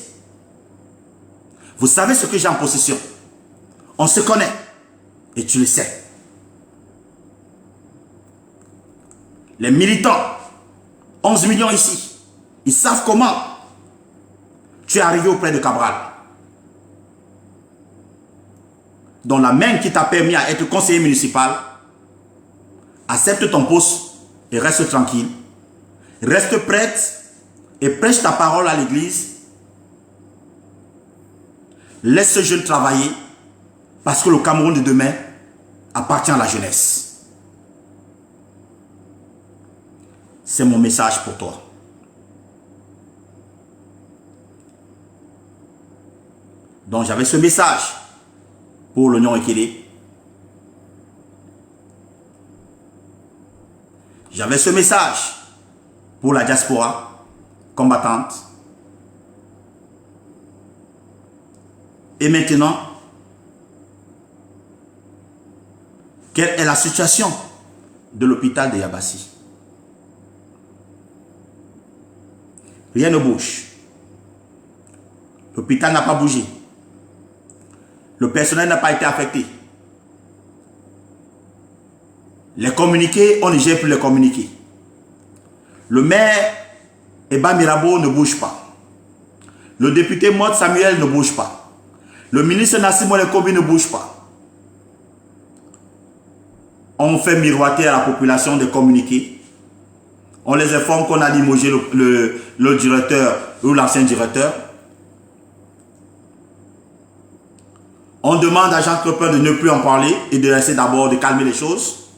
Vous savez ce que j'ai en possession. On se connaît. Et tu le sais. Les militants, 11 millions ici, ils savent comment tu es arrivé auprès de Cabral. dans la main qui t'a permis à être conseiller municipal, accepte ton poste et reste tranquille. Reste prête et prêche ta parole à l'église. Laisse ce jeune travailler parce que le Cameroun de demain appartient à la jeunesse. C'est mon message pour toi. Donc j'avais ce message pour l'Oignon Ekele. J'avais ce message pour la diaspora combattante. Et maintenant, quelle est la situation de l'hôpital de Yabassi? Rien ne bouge. L'hôpital n'a pas bougé. Le personnel n'a pas été affecté. Les communiqués, on ne gère plus les communiqués. Le maire Eba Mirabeau ne bouge pas. Le député Maud Samuel ne bouge pas. Le ministre Nassim Ouelekobi ne bouge pas. On fait miroiter à la population des communiqués. On les informe qu'on a limogé le directeur ou l'ancien directeur. On demande à Jean Crepin de ne plus en parler et de essayer d'abord de calmer les choses.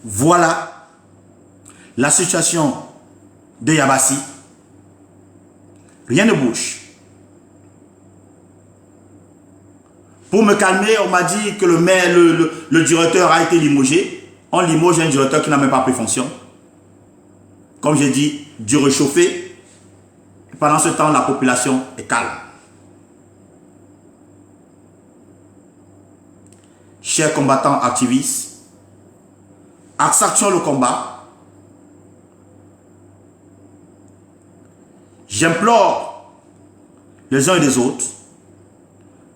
Voilà la situation de Yabassi. Rien ne bouge. Pour me calmer, on m'a dit que le maire, le directeur a été limogé. On limoge un directeur qui n'a même pas pris fonction. Comme j'ai dit, du réchauffé. Pendant ce temps, la population est calme. Chers combattants activistes, acceptons le combat. J'implore les uns et les autres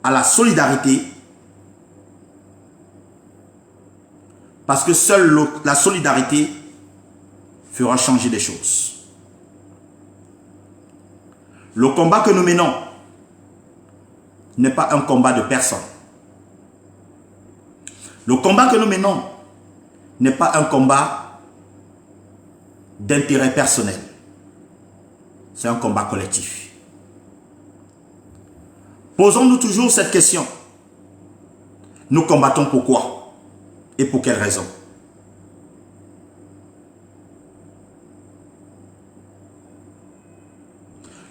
à la solidarité, parce que seule la solidarité fera changer les choses. Le combat que nous menons n'est pas un combat de personne. Le combat que nous menons n'est pas un combat d'intérêt personnel. C'est un combat collectif. Posons-nous toujours cette question. Nous combattons pourquoi? Et pour quelle raison?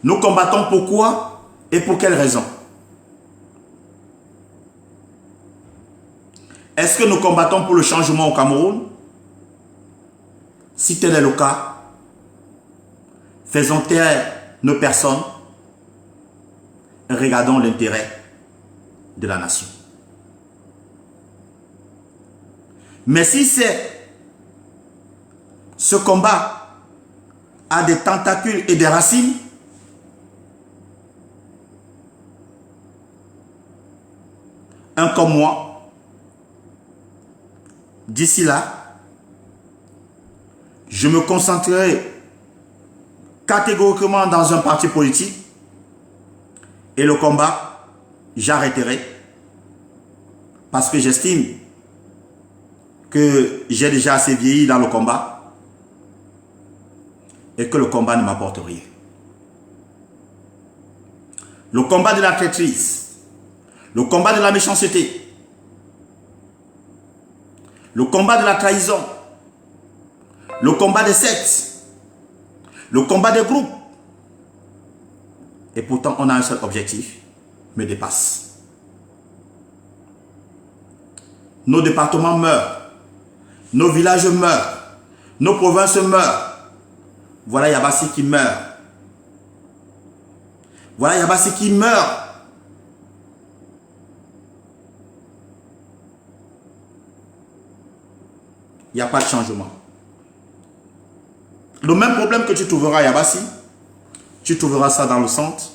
Nous combattons pourquoi et pour quelle raison? Est-ce que nous combattons pour le changement au Cameroun? Si tel est le cas, faisons taire nos personnes et regardons l'intérêt de la nation. Mais si ce combat a des tentacules et des racines, un comme moi, d'ici là, je me concentrerai catégoriquement dans un parti politique et le combat, j'arrêterai parce que j'estime que j'ai déjà assez vieilli dans le combat et que le combat ne m'apporte rien. Le combat de la traîtrise, le combat de la méchanceté, le combat de la trahison, le combat des sectes, le combat des groupes, et pourtant on a un seul objectif, me dépasse. Nos départements meurent. Nos villages meurent. Nos provinces meurent. Voilà Yabassi qui meurt. Voilà Yabassi qui meurt. Il n'y a pas de changement. Le même problème que tu trouveras à Yabassi, tu trouveras ça dans le centre,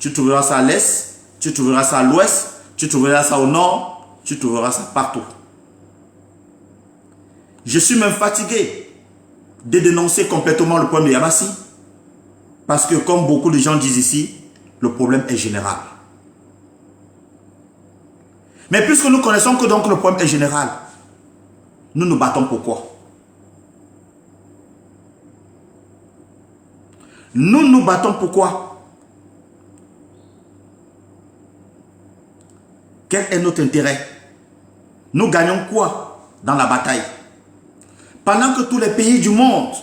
tu trouveras ça à l'est, tu trouveras ça à l'ouest, tu trouveras ça au nord, tu trouveras ça partout. Je suis même fatigué de dénoncer complètement le problème de Yamassi. Parce que comme beaucoup de gens disent ici, le problème est général. Mais puisque nous connaissons que donc le problème est général, nous nous battons pourquoi? Nous nous battons pourquoi? Quel est notre intérêt? Nous gagnons quoi dans la bataille? Pendant que tous les pays du monde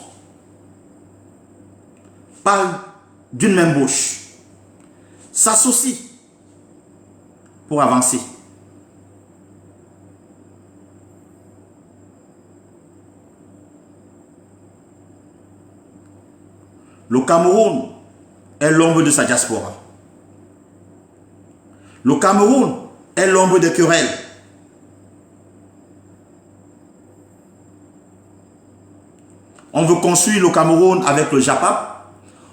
parlent d'une même bouche, s'associent pour avancer. Le Cameroun est l'ombre de sa diaspora. Le Cameroun est l'ombre des querelles. On veut construire le Cameroun avec le JAPAP.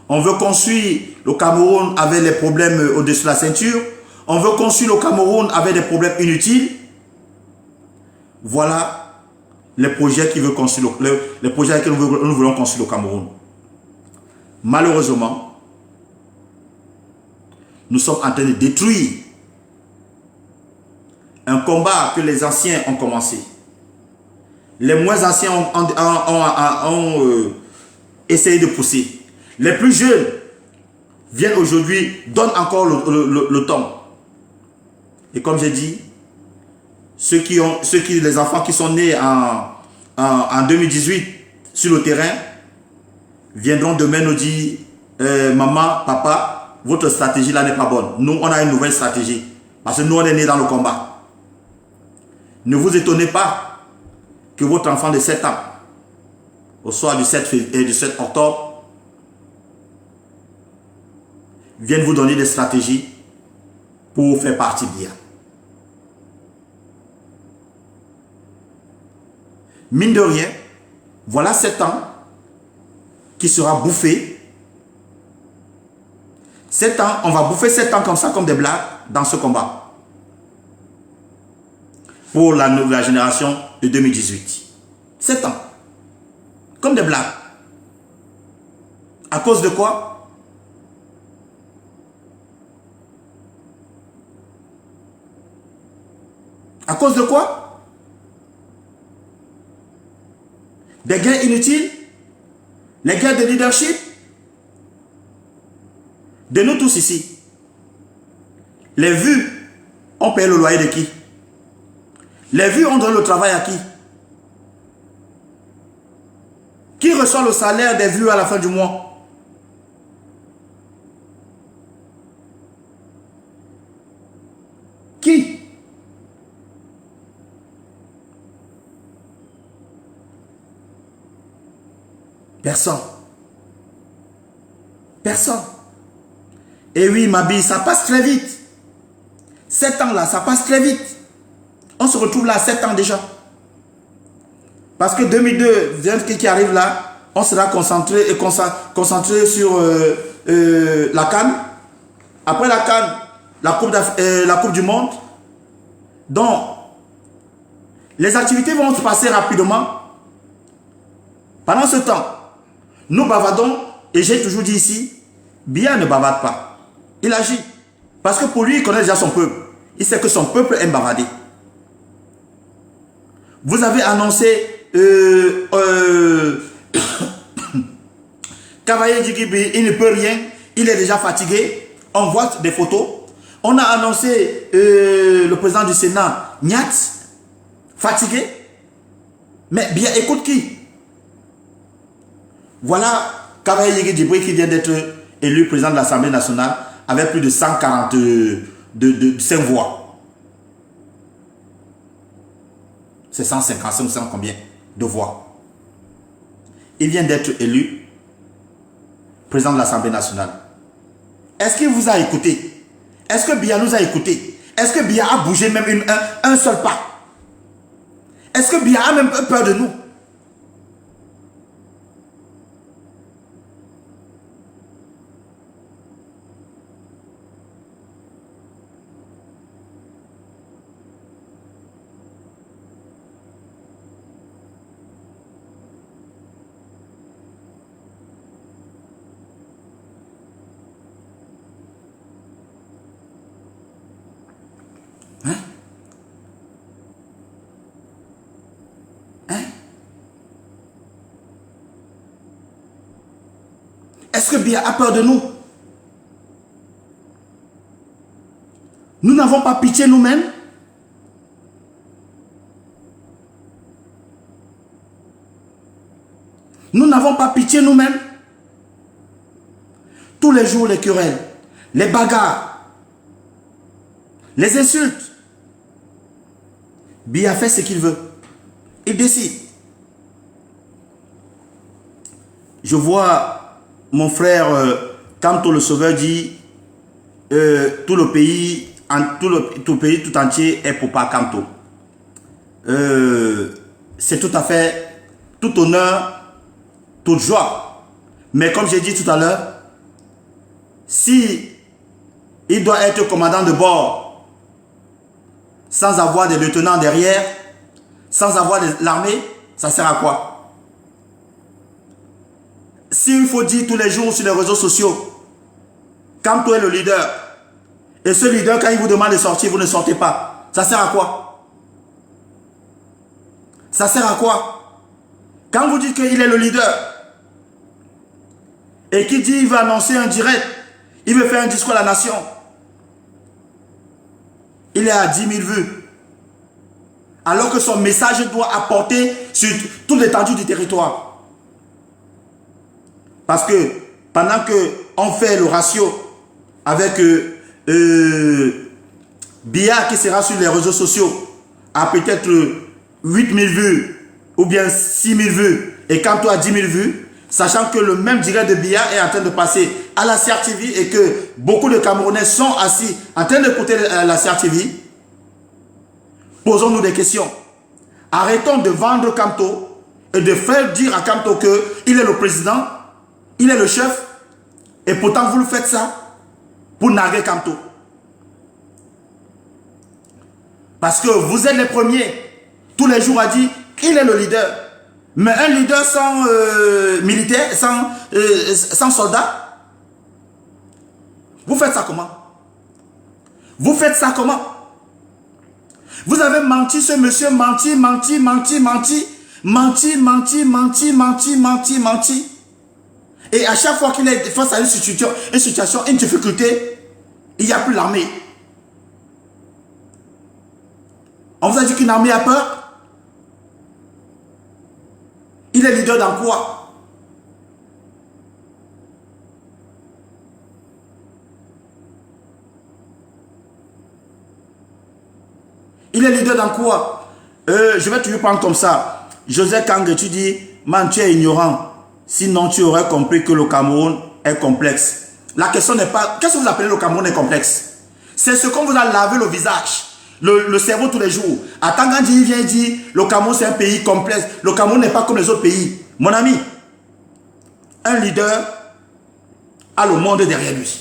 On veut construire le Cameroun avec les problèmes au-dessus de la ceinture. On veut construire le Cameroun avec des problèmes inutiles. Voilà les projets qui veulent construire les projets avec lesquels nous voulons construire le Cameroun. Malheureusement, nous sommes en train de détruire un combat que les anciens ont commencé. Les moins anciens ont essayé de pousser. Les plus jeunes viennent aujourd'hui, donnent encore le temps. Et comme j'ai dit, les enfants qui sont nés en 2018 sur le terrain, viendront demain nous dire maman, papa, votre stratégie là n'est pas bonne. Nous, on a une nouvelle stratégie. Parce que nous, on est nés dans le combat. Ne vous étonnez pas que votre enfant de 7 ans, au soir du 7 octobre, vienne vous donner des stratégies pour faire partie bien. Mine de rien, voilà 7 ans qui sera bouffé. 7 ans, on va bouffer 7 ans comme ça, comme des blagues, dans ce combat. Pour la nouvelle génération de 2018. 7 ans. Comme des blagues. À cause de quoi? À cause de quoi? Des guerres inutiles? Les guerres de leadership? De nous tous ici. Les vues, on paye le loyer de qui? Les vues, on donne le travail à qui? Qui reçoit le salaire des vues à la fin du mois? Qui? Personne. Personne. Et oui, Mabi, ça passe très vite. 7 ans là, ça passe très vite. On se retrouve là à 7 ans déjà. Parce que 2002, qui arrive là, on sera concentré sur la CAN. Après la CAN, la coupe du Monde. Donc, les activités vont se passer rapidement. Pendant ce temps, nous bavardons, et j'ai toujours dit ici, Biya ne bavarde pas. Il agit. Parce que pour lui, il connaît déjà son peuple. Il sait que son peuple aime bavarder. Vous avez annoncé Cavaillé Djigibi, il ne peut rien, il est déjà fatigué. On voit des photos. On a annoncé le président du Sénat, Niat, fatigué. Mais bien, écoute qui? Voilà Cavaillé Djigibi qui vient d'être élu président de l'Assemblée nationale avec plus de 145 voix. C'est 155 ou 100 combien de voix. Il vient d'être élu président de l'Assemblée nationale. Est-ce qu'il vous a écouté? Est-ce que Biya nous a écouté? Est-ce que Biya a bougé même un seul pas? Est-ce que Biya a même peur de nous? Est-ce que Biya a peur de nous? Nous n'avons pas pitié nous-mêmes? Nous n'avons pas pitié nous-mêmes? Tous les jours, les querelles, les bagarres, les insultes. Biya fait ce qu'il veut. Il décide. Je vois mon frère Kamto le Sauveur dit tout le pays tout entier est pour pas Kamto. C'est tout à fait tout honneur, toute joie. Mais comme j'ai dit tout à l'heure, si il doit être commandant de bord sans avoir des lieutenants derrière, sans avoir l'armée, ça sert à quoi? S'il faut dire tous les jours sur les réseaux sociaux, Kamto est le leader, et ce leader, quand il vous demande de sortir, vous ne sortez pas, ça sert à quoi? Ça sert à quoi? Quand vous dites qu'il est le leader, et qu'il dit qu'il veut annoncer un direct, il veut faire un discours à la nation, il est à 10 000 vues, alors que son message doit apporter sur toute l'étendue du territoire. Parce que pendant qu'on fait le ratio avec Biya qui sera sur les réseaux sociaux à peut-être 8 000 vues ou bien 6 000 vues et Kamto a 10 000 vues, sachant que le même direct de Biya est en train de passer à la CRTV et que beaucoup de Camerounais sont assis en train d'écouter la CRTV, posons-nous des questions. Arrêtons de vendre Kamto et de faire dire à Kamto qu'il est le président, il est le chef, et pourtant vous le faites ça pour narguer Kamto. Parce que vous êtes les premiers, tous les jours à dire qu'il est le leader. Mais un leader sans militaire, sans soldat, vous faites ça comment? Vous faites ça comment? Vous avez menti, ce monsieur, menti. Et à chaque fois qu'il est face à une situation, une difficulté, il n'y a plus l'armée. On vous a dit qu'une armée a peur? Il est leader dans quoi? Il est leader dans quoi? Je vais toujours prendre comme ça. José Kang, tu dis, man, tu es ignorant. Sinon, tu aurais compris que le Cameroun est complexe. La question n'est pas... Qu'est-ce que vous appelez le Cameroun est complexe? C'est ce qu'on vous a lavé le visage, le cerveau tous les jours. À Tangandji, il vient dire, le Cameroun c'est un pays complexe. Le Cameroun n'est pas comme les autres pays. Mon ami, un leader a le monde derrière lui.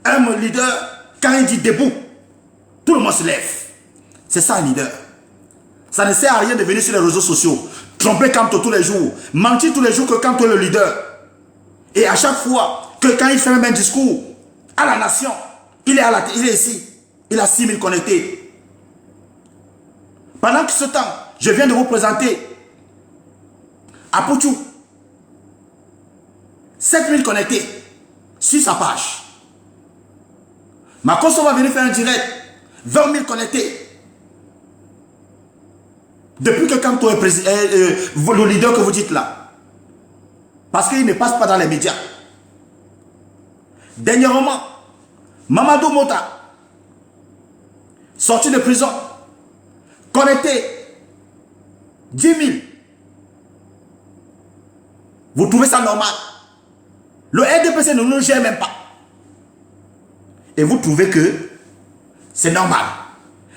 Un leader, quand il dit debout, tout le monde se lève. C'est ça un leader. Ça ne sert à rien de venir sur les réseaux sociaux, tromper Kamto tous les jours, mentir tous les jours que Kamto est le leader. Et à chaque fois que quand il fait même un discours à la nation, il est ici, il a 6 000 connectés. Pendant que ce temps, je viens de vous présenter à Pouchou, 7 000 connectés sur sa page. Makosso va venir faire un direct, 20 000 connectés. Depuis que Kamto est le leader que vous dites là. Parce qu'il ne passe pas dans les médias. Dernièrement, Mamadou Mota, sorti de prison, connecté, 10 000. Vous trouvez ça normal? Le RDPC ne nous gère même pas. Et vous trouvez que c'est normal.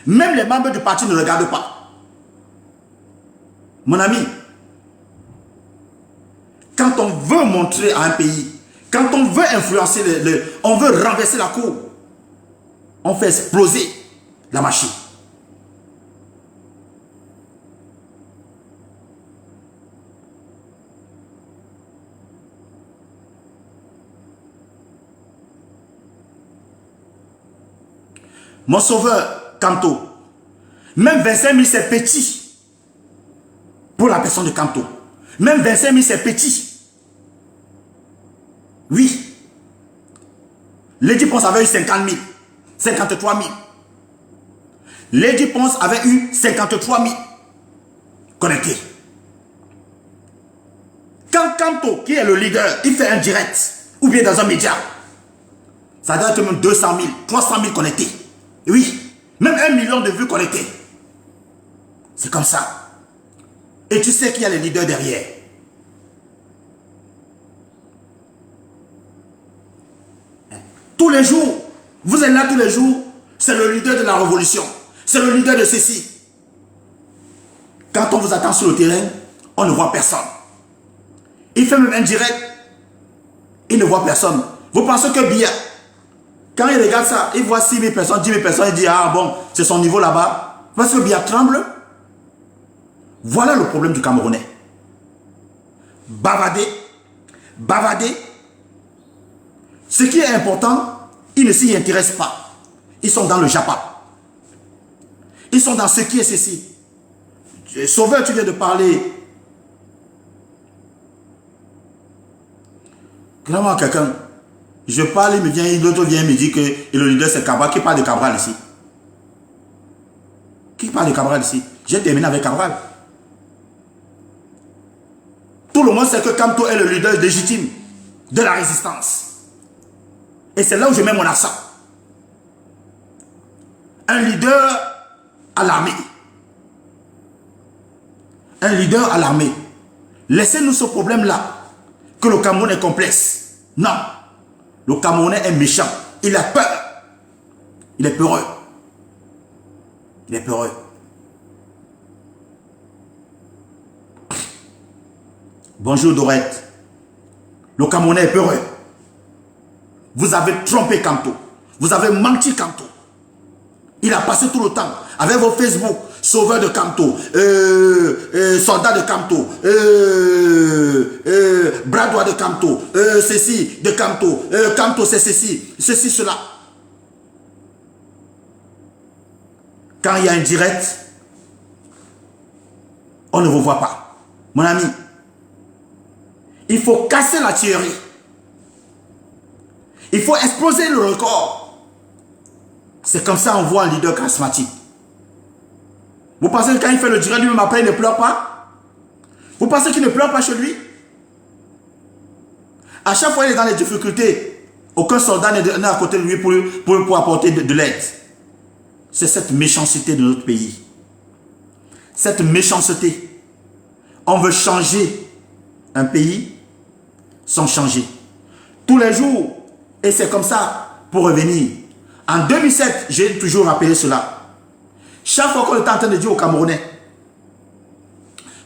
Même les membres du parti ne regardent pas. Mon ami, quand on veut montrer à un pays, quand on veut influencer, on veut renverser la cour, on fait exploser la machine. Mon sauveur, Kamto, même 25 000 c'est petit. Pour la personne de Kamto. Même 25 000 c'est petit. Oui. Lady Ponce avait eu 50 000. 53 000. Lady Ponce avait eu 53 000 connectés. Quand Kanto, qui est le leader, il fait un direct, ou bien dans un média, ça doit être même 200 000, 300 000 connectés. Oui, même 1 million de vues connectées. C'est comme ça. Et tu sais qu'il y a les leaders derrière. Tous les jours, vous êtes là tous les jours, c'est le leader de la révolution. C'est le leader de ceci. Quand on vous attend sur le terrain, on ne voit personne. Il fait même un direct, il ne voit personne. Vous pensez que Biya, quand il regarde ça, il voit 6 000 personnes, 10 000 personnes, il dit, ah bon, c'est son niveau là-bas. Parce que Biya tremble. Voilà le problème du Camerounais. Bavader, bavader. Ce qui est important, ils ne s'y intéressent pas. Ils sont dans le Japa. Ils sont dans ce qui est ceci. Sauveur, tu viens de parler. Clairement, quelqu'un, je parle, il me vient, l'autre vient me dire que le leader c'est Cabral. Qui parle de Cabral ici? Qui parle de Cabral ici? J'ai terminé avec Cabral. Tout le monde sait que Kanto est le leader légitime de la résistance. Et c'est là où je mets mon accent. Un leader à l'armée. Un leader à l'armée. Laissez-nous ce problème-là. Que le Cameroun est complexe. Non. Le Camerounais est méchant. Il a peur. Il est peureux. Il est peureux. Bonjour Dorette. Le Camerounais est peureux. Vous avez trompé Kanto. Vous avez menti Kanto. Il a passé tout le temps avec vos Facebook, sauveur de Kanto, soldat de Kanto, bras droit de Kanto, ceci de Kanto, Kanto c'est ceci, cela. Quand il y a un direct, on ne vous voit pas. Mon ami, il faut casser la théorie. Il faut exploser le record. C'est comme ça qu'on voit un leader charismatique. Vous pensez que quand il fait le direct, lui-même après, il ne pleure pas? Vous pensez qu'il ne pleure pas chez lui? À chaque fois, il est dans les difficultés. Aucun soldat n'est à côté de lui pour apporter de l'aide. C'est cette méchanceté de notre pays. Cette méchanceté. On veut changer un pays sans changer. Tous les jours. Et c'est comme ça pour revenir. En 2007, j'ai toujours rappelé cela. Chaque fois qu'on est en train de dire aux Camerounais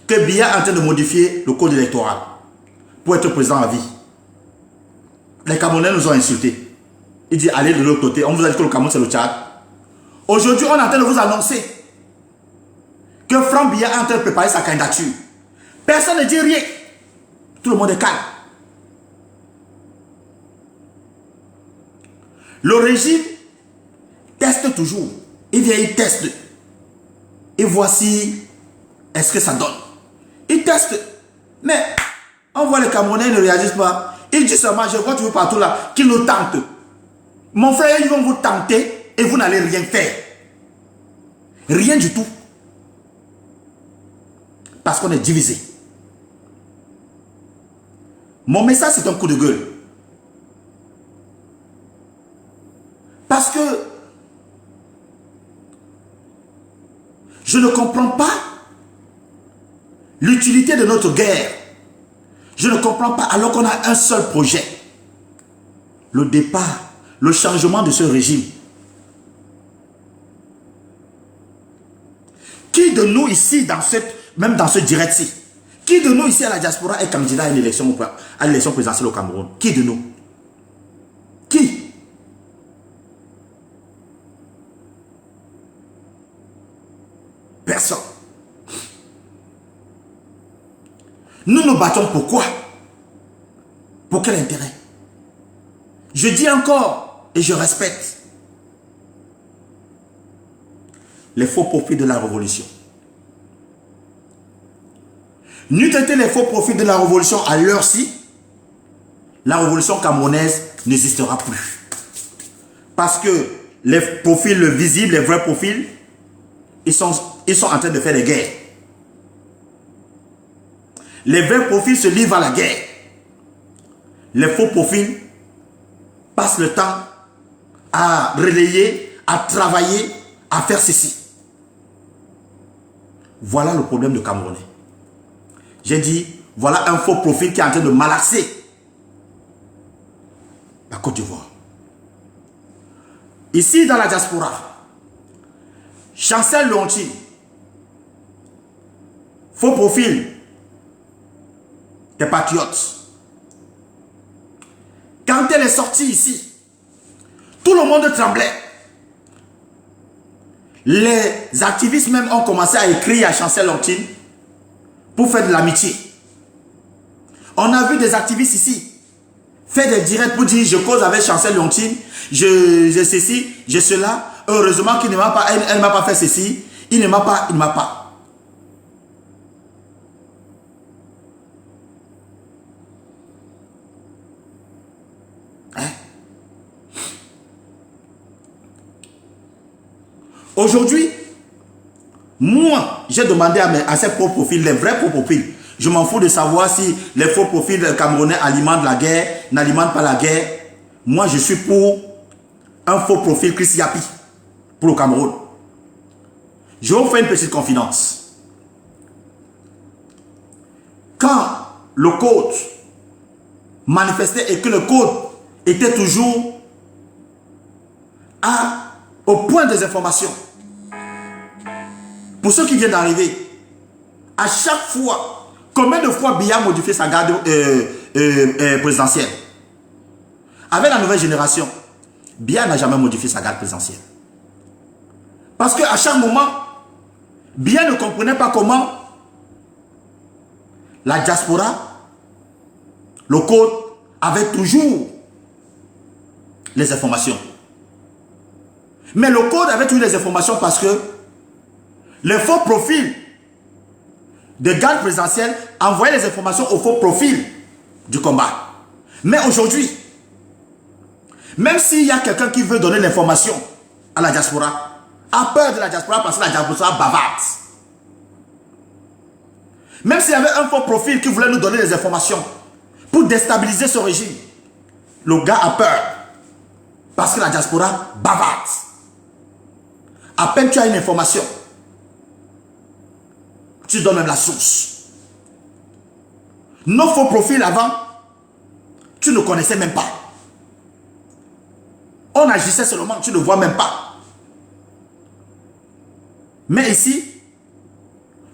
que Biya est en train de modifier le code électoral pour être président à vie, les Camerounais nous ont insultés. Il dit allez de l'autre côté. On vous a dit que le Cameroun c'est le Tchad. Aujourd'hui, on est en train de vous annoncer que Franck Biya est en train de préparer sa candidature. Personne ne dit rien. Tout le monde est calme. Le régime teste toujours. Il vient, il teste. Et voici, est-ce que ça donne? Il teste. Mais on voit les Camerounais ne réagissent pas. Ils disent seulement, je vois toujours partout là, qu'ils nous tentent. Mon frère, ils vont vous tenter et vous n'allez rien faire. Rien du tout. Parce qu'on est divisé. Mon message, c'est un coup de gueule. Parce que je ne comprends pas l'utilité de notre guerre. Je ne comprends pas alors qu'on a un seul projet. Le départ, le changement de ce régime. Qui de nous ici, même dans ce direct-ci, qui de nous ici à la diaspora est candidat à l'élection présidentielle au Cameroun? Qui de nous? Qui? Personne. Nous nous battons pour quoi? Pour quel intérêt? Je dis encore et je respecte les faux profits de la révolution. N'eût été les faux profits de la révolution à l'heure-ci, la révolution camerounaise n'existera plus. Parce que les profils visibles, les vrais profils, ils sont en train de faire des guerres. Les vrais profils se livrent à la guerre. Les faux profils passent le temps à relayer, à travailler, à faire ceci. Voilà le problème de Camerounais. J'ai dit, voilà un faux profil qui est en train de malaxer la Côte d'Ivoire. Ici, dans la diaspora, Chancel Leontine, faux profil des patriotes. Quand elle est sortie ici, tout le monde tremblait. Les activistes même ont commencé à écrire à Chancel Leontine pour faire de l'amitié. On a vu des activistes ici faire des directs pour dire je cause avec Chancel Leontine, je ceci, je cela. Heureusement qu'il ne m'a pas, elle ne m'a pas fait ceci, il ne m'a pas, il ne m'a pas. Aujourd'hui, moi, j'ai demandé à ces faux profils, les vrais faux profils. Je m'en fous de savoir si les faux profils camerounais alimentent la guerre, n'alimentent pas la guerre. Moi, je suis pour un faux profil Chris Yapi pour le Cameroun. Je vais vous faire une petite confidence. Quand le code manifestait et que le code était toujours au point des informations, pour ceux qui viennent d'arriver, à chaque fois, combien de fois Biya a modifié sa garde présidentielle? Avec la nouvelle génération, Biya n'a jamais modifié sa garde présidentielle. Parce qu'à chaque moment, Biya ne comprenait pas comment la diaspora, le code, avait toujours les informations. Mais le code avait toujours les informations parce que les faux profils de garde présidentielle envoyaient les informations aux faux profils du combat. Mais aujourd'hui, même s'il y a quelqu'un qui veut donner l'information à la diaspora, a peur de la diaspora parce que la diaspora bavarde. Même s'il y avait un faux profil qui voulait nous donner des informations pour déstabiliser ce régime, le gars a peur parce que la diaspora bavarde. À peine tu as une information, tu donnes même la source. Nos faux profils avant, tu ne connaissais même pas. On agissait seulement, tu ne vois même pas. Mais ici,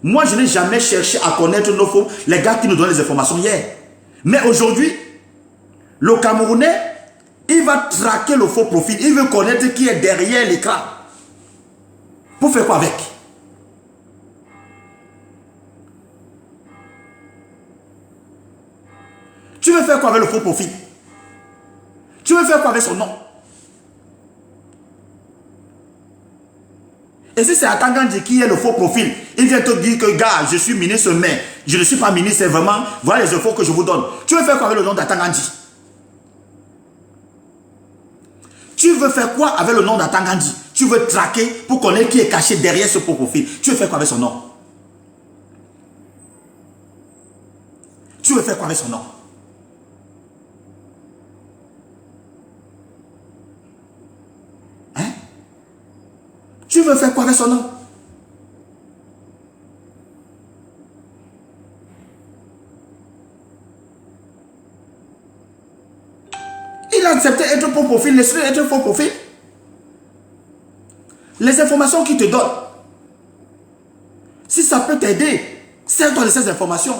moi je n'ai jamais cherché à connaître nos faux, les gars qui nous donnent les informations hier. Mais aujourd'hui, le Camerounais, il va traquer le faux profil, il veut connaître qui est derrière l'écran. Pour faire quoi avec? Tu veux faire quoi avec le faux profil? Tu veux faire quoi avec son nom? Et si c'est Atangandji qui est le faux profil, il vient te dire que gars, je suis ministre, mais je ne suis pas ministre, c'est vraiment, voilà les infos que je vous donne. Tu veux faire quoi avec le nom d'Atangandji? Tu veux faire quoi avec le nom d'Atangandji? Tu veux traquer pour connaître qui est caché derrière ce faux profil. Tu veux faire quoi avec son nom? Tu veux faire quoi avec son nom? Hein? Tu veux faire quoi avec son nom? Il a accepté d'être faux profil, laisse-le être faux profil. Les informations qu'il te donne, si ça peut t'aider, sers-toi de ces informations.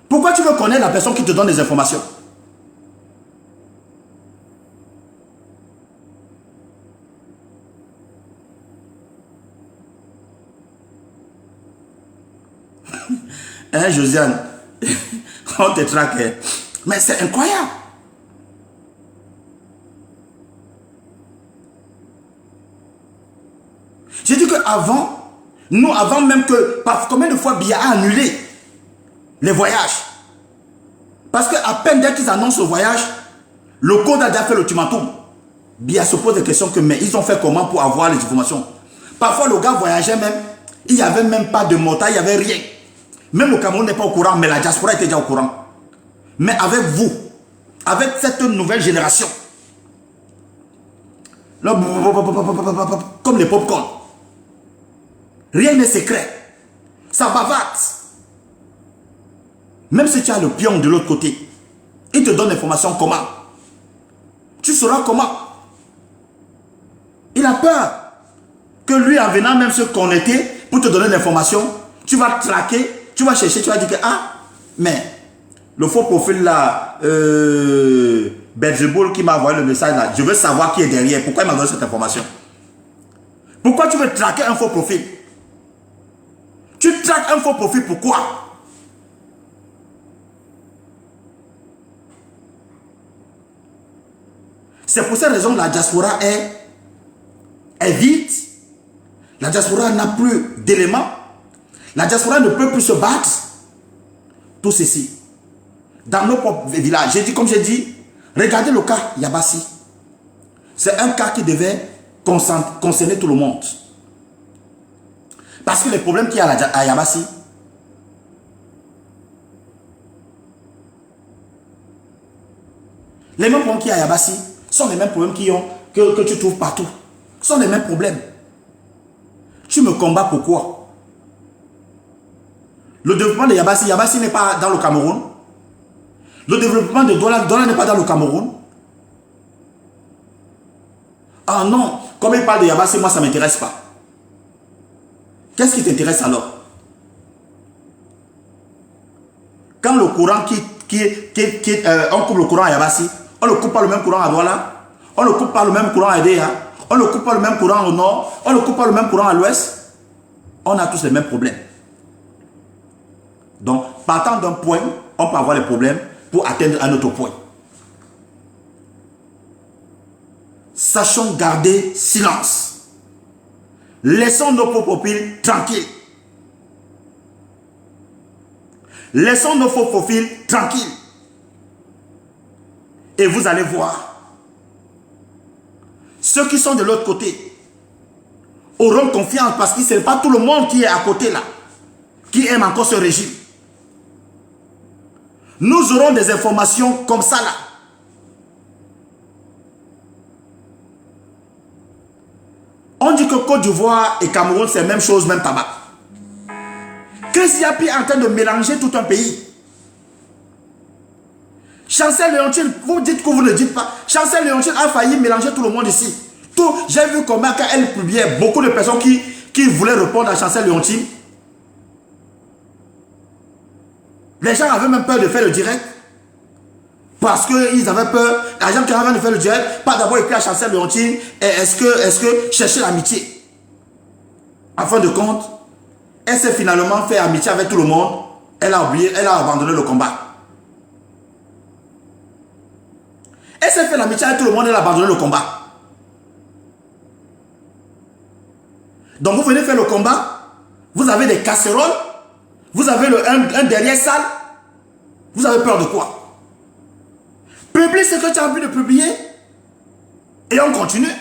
Pourquoi tu veux connaître la personne qui te donne les informations? Hein, Josiane? On te traque. Mais c'est incroyable. J'ai dit qu'avant, nous, avant même que, combien de fois Biya a annulé les voyages? Parce qu'à peine dès qu'ils annoncent le voyage, Le code a déjà fait l'ultimatum. Biya se pose des questions que, mais ils ont fait comment pour avoir les informations? Parfois, le gars voyageait même, il n'y avait même pas de moteur, il n'y avait rien. Même le Cameroun n'est pas au courant, mais la diaspora était déjà au courant. Mais avec vous, avec cette nouvelle génération, là, comme les pop-corn, rien n'est secret. Ça bavarde. Même si tu as le pion de l'autre côté, il te donne l'information comment. Tu sauras comment. Il a peur que lui, en venant même se connecter pour te donner l'information, tu vas traquer, tu vas chercher, tu vas dire que, ah, mais le faux profil là, Belzebul qui m'a envoyé le message là, je veux savoir qui est derrière. Pourquoi il m'a donné cette information? Pourquoi tu veux traquer un faux profil? Tu traques un faux profil, pourquoi? C'est pour cette raison que la diaspora est vide. La diaspora n'a plus d'éléments. La diaspora ne peut plus se battre. Tout ceci. Dans nos propres villages, j'ai dit, comme j'ai dit, regardez le cas Yabassi. C'est un cas qui devait concerner tout le monde. Parce que les problèmes qu'il y a à Yabassi, les mêmes problèmes qu'il y a à Yabassi sont les mêmes problèmes que tu trouves partout. Ce sont les mêmes problèmes. Tu me combats pourquoi? Le développement de Yabassi, Yabassi n'est pas dans le Cameroun. Le développement de Douala, Douala n'est pas dans le Cameroun. Ah non, comme il parle de Yabassi, moi ça ne m'intéresse pas. Qu'est-ce qui t'intéresse alors? Quand le courant on coupe le courant à Yabassi, on ne coupe pas le même courant à Douala, on ne coupe pas le même courant à Edea, on ne coupe pas le même courant au nord, on ne coupe pas le même courant à l'ouest. On a tous les mêmes problèmes. Donc, partant d'un point, on peut avoir les problèmes pour atteindre un autre point. Sachons garder silence. Laissons nos faux profils tranquilles. Laissons nos faux profils tranquilles. Et vous allez voir, ceux qui sont de l'autre côté auront confiance parce que ce n'est pas tout le monde qui est à côté là, qui aime encore ce régime. Nous aurons des informations comme ça là. On dit que Côte d'Ivoire et Cameroun, c'est la même chose, même tabac. Christ Yapi est en train de mélanger tout un pays. Chancel Léontine, vous dites que vous ne dites pas. Chancel Léontine a failli mélanger tout le monde ici. J'ai vu comment quand elle publiait, beaucoup de personnes qui voulaient répondre à Chancel Léontine. Les gens avaient même peur de faire le direct. Parce qu'ils avaient peur. Les gens qui avaient de faire le direct, pas d'abord écrire à Chancel Léontine. Est-ce que chercher l'amitié? En fin de compte, elle s'est finalement fait amitié avec tout le monde. Elle a oublié, elle a abandonné le combat. Elle s'est fait l'amitié avec tout le monde, elle a abandonné le combat. Donc vous venez faire le combat, vous avez des casseroles, vous avez un derrière sale, vous avez peur de quoi? Publie ce que tu as envie de publier et on continue.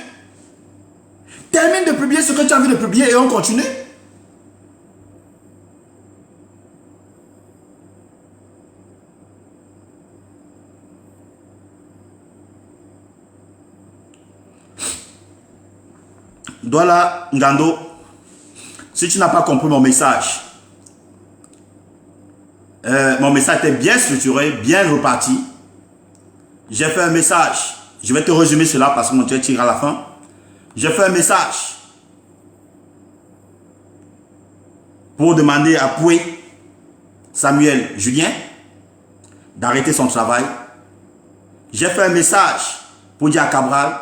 Termine de publier ce que tu as envie de publier et on continue. Douala Ngando, si tu n'as pas compris mon message était bien structuré, bien reparti. J'ai fait un message, je vais te résumer cela parce que mon temps tire à la fin. J'ai fait un message pour demander à Poué Samuel Julien d'arrêter son travail. J'ai fait un message pour dire à Cabral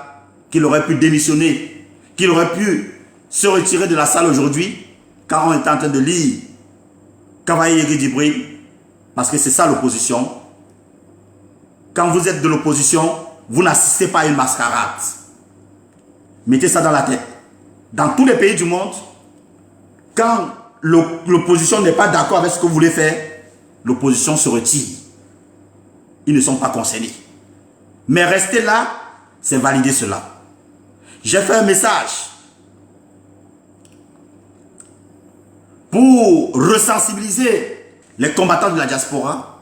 qu'il aurait pu démissionner, qu'il aurait pu se retirer de la salle aujourd'hui car on est en train de lire Cavaillé Djibril, parce que c'est ça l'opposition. Quand vous êtes de l'opposition, vous n'assistez pas à une mascarade. Mettez ça dans la tête. Dans tous les pays du monde, quand l'opposition n'est pas d'accord avec ce que vous voulez faire, l'opposition se retire. Ils ne sont pas concernés. Mais rester là, c'est valider cela. J'ai fait un message pour resensibiliser les combattants de la diaspora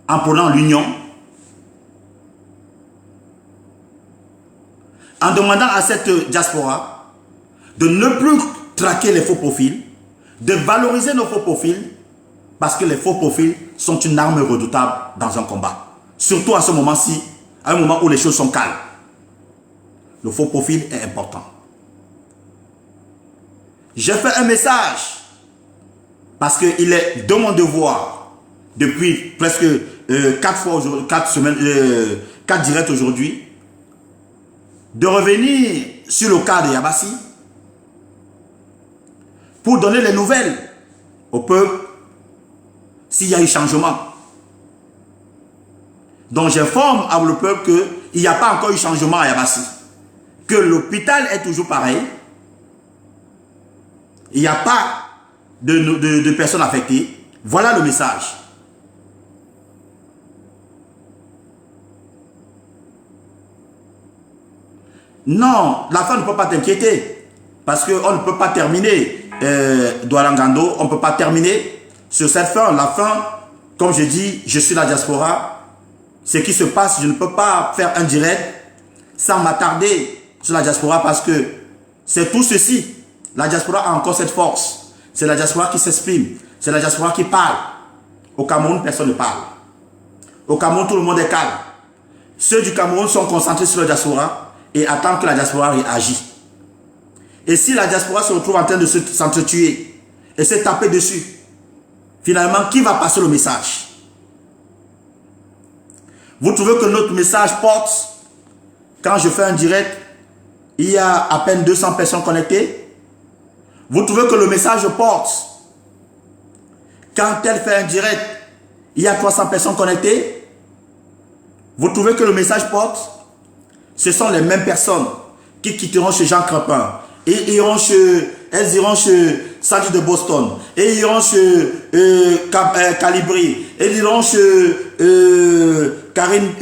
en prenant l'union, en demandant à cette diaspora de ne plus traquer les faux profils, de valoriser nos faux profils, parce que les faux profils sont une arme redoutable dans un combat. Surtout à ce moment-ci, à un moment où les choses sont calmes. Le faux profil est important. J'ai fait un message parce qu'il est de mon devoir, depuis presque 4 directs aujourd'hui, de revenir sur le cas de Yabassi pour donner les nouvelles au peuple s'il y a eu changement. Donc j'informe à le peuple qu'il n'y a pas encore eu changement à Yabassi, que l'hôpital est toujours pareil, il n'y a pas de personnes affectées. Voilà le message. Non, la fin ne peut pas t'inquiéter, parce qu'on ne peut pas terminer Doualangando, on ne peut pas terminer sur cette fin. La fin, comme je dis, je suis la diaspora. Ce qui se passe, je ne peux pas faire un direct sans m'attarder sur la diaspora, parce que c'est tout ceci. La diaspora a encore cette force. C'est la diaspora qui s'exprime. C'est la diaspora qui parle. Au Cameroun, personne ne parle. Au Cameroun, tout le monde est calme. Ceux du Cameroun sont concentrés sur la diaspora et attendent que la diaspora réagisse. Et si la diaspora se retrouve en train de s'entretuer et se taper dessus, finalement, qui va passer le message? Vous trouvez que notre message porte? Quand je fais un direct, il y a à peine 200 personnes connectées. Vous trouvez que le message porte? Quand elle fait un direct, il y a 300 personnes connectées. Vous trouvez que le message porte? Ce sont les mêmes personnes qui quitteront chez Jean Crepin et iront elles iront chez Sandy de Boston, et ils iront chez Calibri, et ils iront chez Karine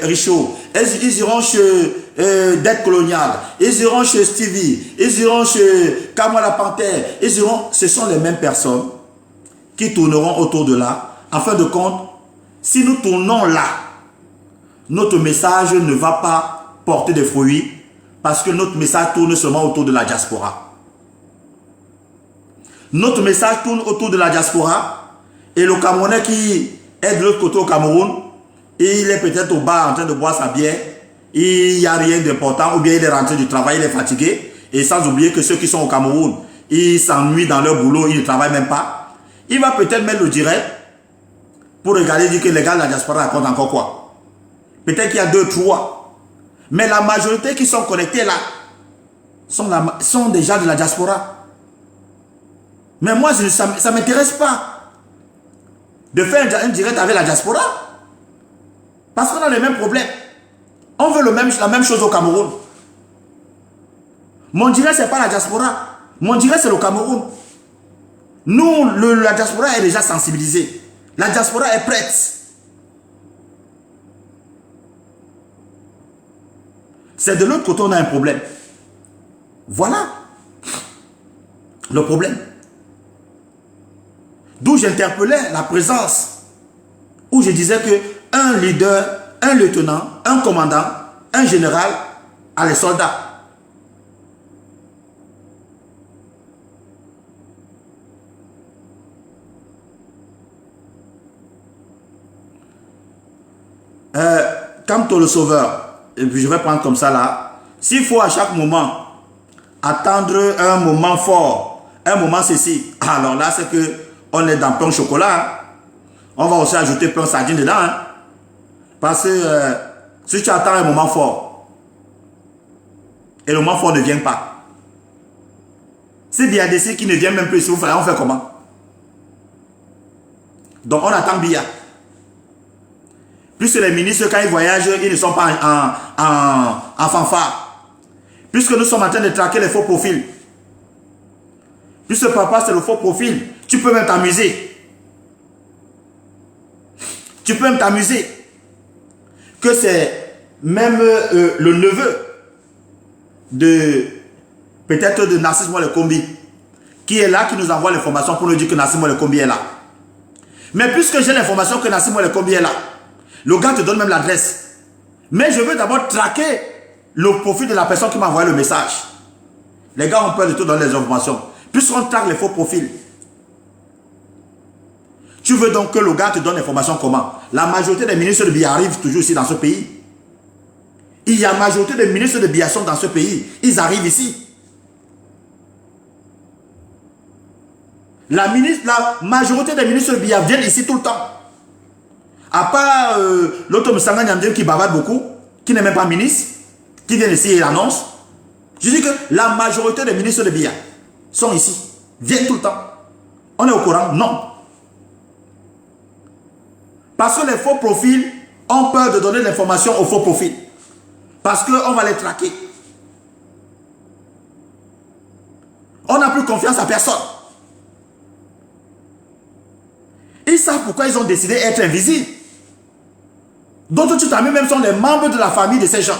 Richaud, ils iront chez Dette Coloniale, ils iront chez Stevie, ils iront chez Kamala Panthère, ils iront. Ce sont les mêmes personnes qui tourneront autour de là. En fin de compte, si nous tournons là, notre message ne va pas porter des fruits, parce que notre message tourne seulement autour de la diaspora. Notre message tourne autour de la diaspora, et le Camerounais qui est de l'autre côté au Cameroun, il est peut-être au bar en train de boire sa bière, il n'y a rien d'important, ou bien il est rentré du travail, il est fatigué, et sans oublier que ceux qui sont au Cameroun, ils s'ennuient dans leur boulot, ils ne travaillent même pas. Il va peut-être mettre le direct pour regarder, dire que les gars de la diaspora racontent encore quoi. Peut-être qu'il y a 2, 3. Mais la majorité qui sont connectés là sont déjà de la diaspora. Mais moi, ça ne m'intéresse pas de faire un direct avec la diaspora. Parce qu'on a les mêmes problèmes. On veut la même chose au Cameroun. Mon direct, ce n'est pas la diaspora. Mon direct, c'est le Cameroun. Nous, la diaspora est déjà sensibilisée. La diaspora est prête. C'est de l'autre côté, on a un problème. Voilà le problème. D'où j'interpellais la présence, où je disais que un leader, un lieutenant, un commandant, un général a les soldats. Quant au sauveur, et puis je vais prendre comme ça là, s'il faut à chaque moment attendre un moment fort, un moment ceci, alors là c'est que on est dans pain au chocolat, hein. On va aussi ajouter pain sardine dedans, hein. Parce que si tu attends un moment fort et le moment fort ne vient pas, si Biya décide qui ne vient même plus, on fait comment? Donc on attend Biya. Puisque les ministres, quand ils voyagent, ils ne sont pas en fanfare. Puisque nous sommes en train de traquer les faux profils. Puisque papa, c'est le faux profil. Tu peux même t'amuser. Tu peux même t'amuser. que c'est même le neveu de peut-être de Narcisse Mwalekombi qui est là, qui nous envoie l'information pour nous dire que Narcisse Mwalekombi est là. Mais puisque j'ai l'information que Narcisse Mwalekombi est là, le gars te donne même l'adresse. Mais je veux d'abord traquer le profil de la personne qui m'a envoyé le message. Les gars ont peur de tout donner les informations. Puisqu'on traque les faux profils. Tu veux donc que le gars te donne l'information comment? La majorité des ministres de billets arrivent toujours ici dans ce pays. Il y a la majorité des ministres de billets sont dans ce pays. Ils arrivent ici. La majorité des ministres de billets viennent ici tout le temps. À part l'autre Msanga Nyamdien qui bavarde beaucoup, qui n'est même pas ministre, qui vient ici et l'annonce. Je dis que la majorité des ministres de billets sont ici, viennent tout le temps. On est au courant? Non. Parce que les faux profils ont peur de donner l'information aux faux profils. Parce qu'on va les traquer. On n'a plus confiance à personne. Ils savent pourquoi ils ont décidé d'être invisibles. D'autres, tu t'as mis même sont les membres de la famille de ces gens.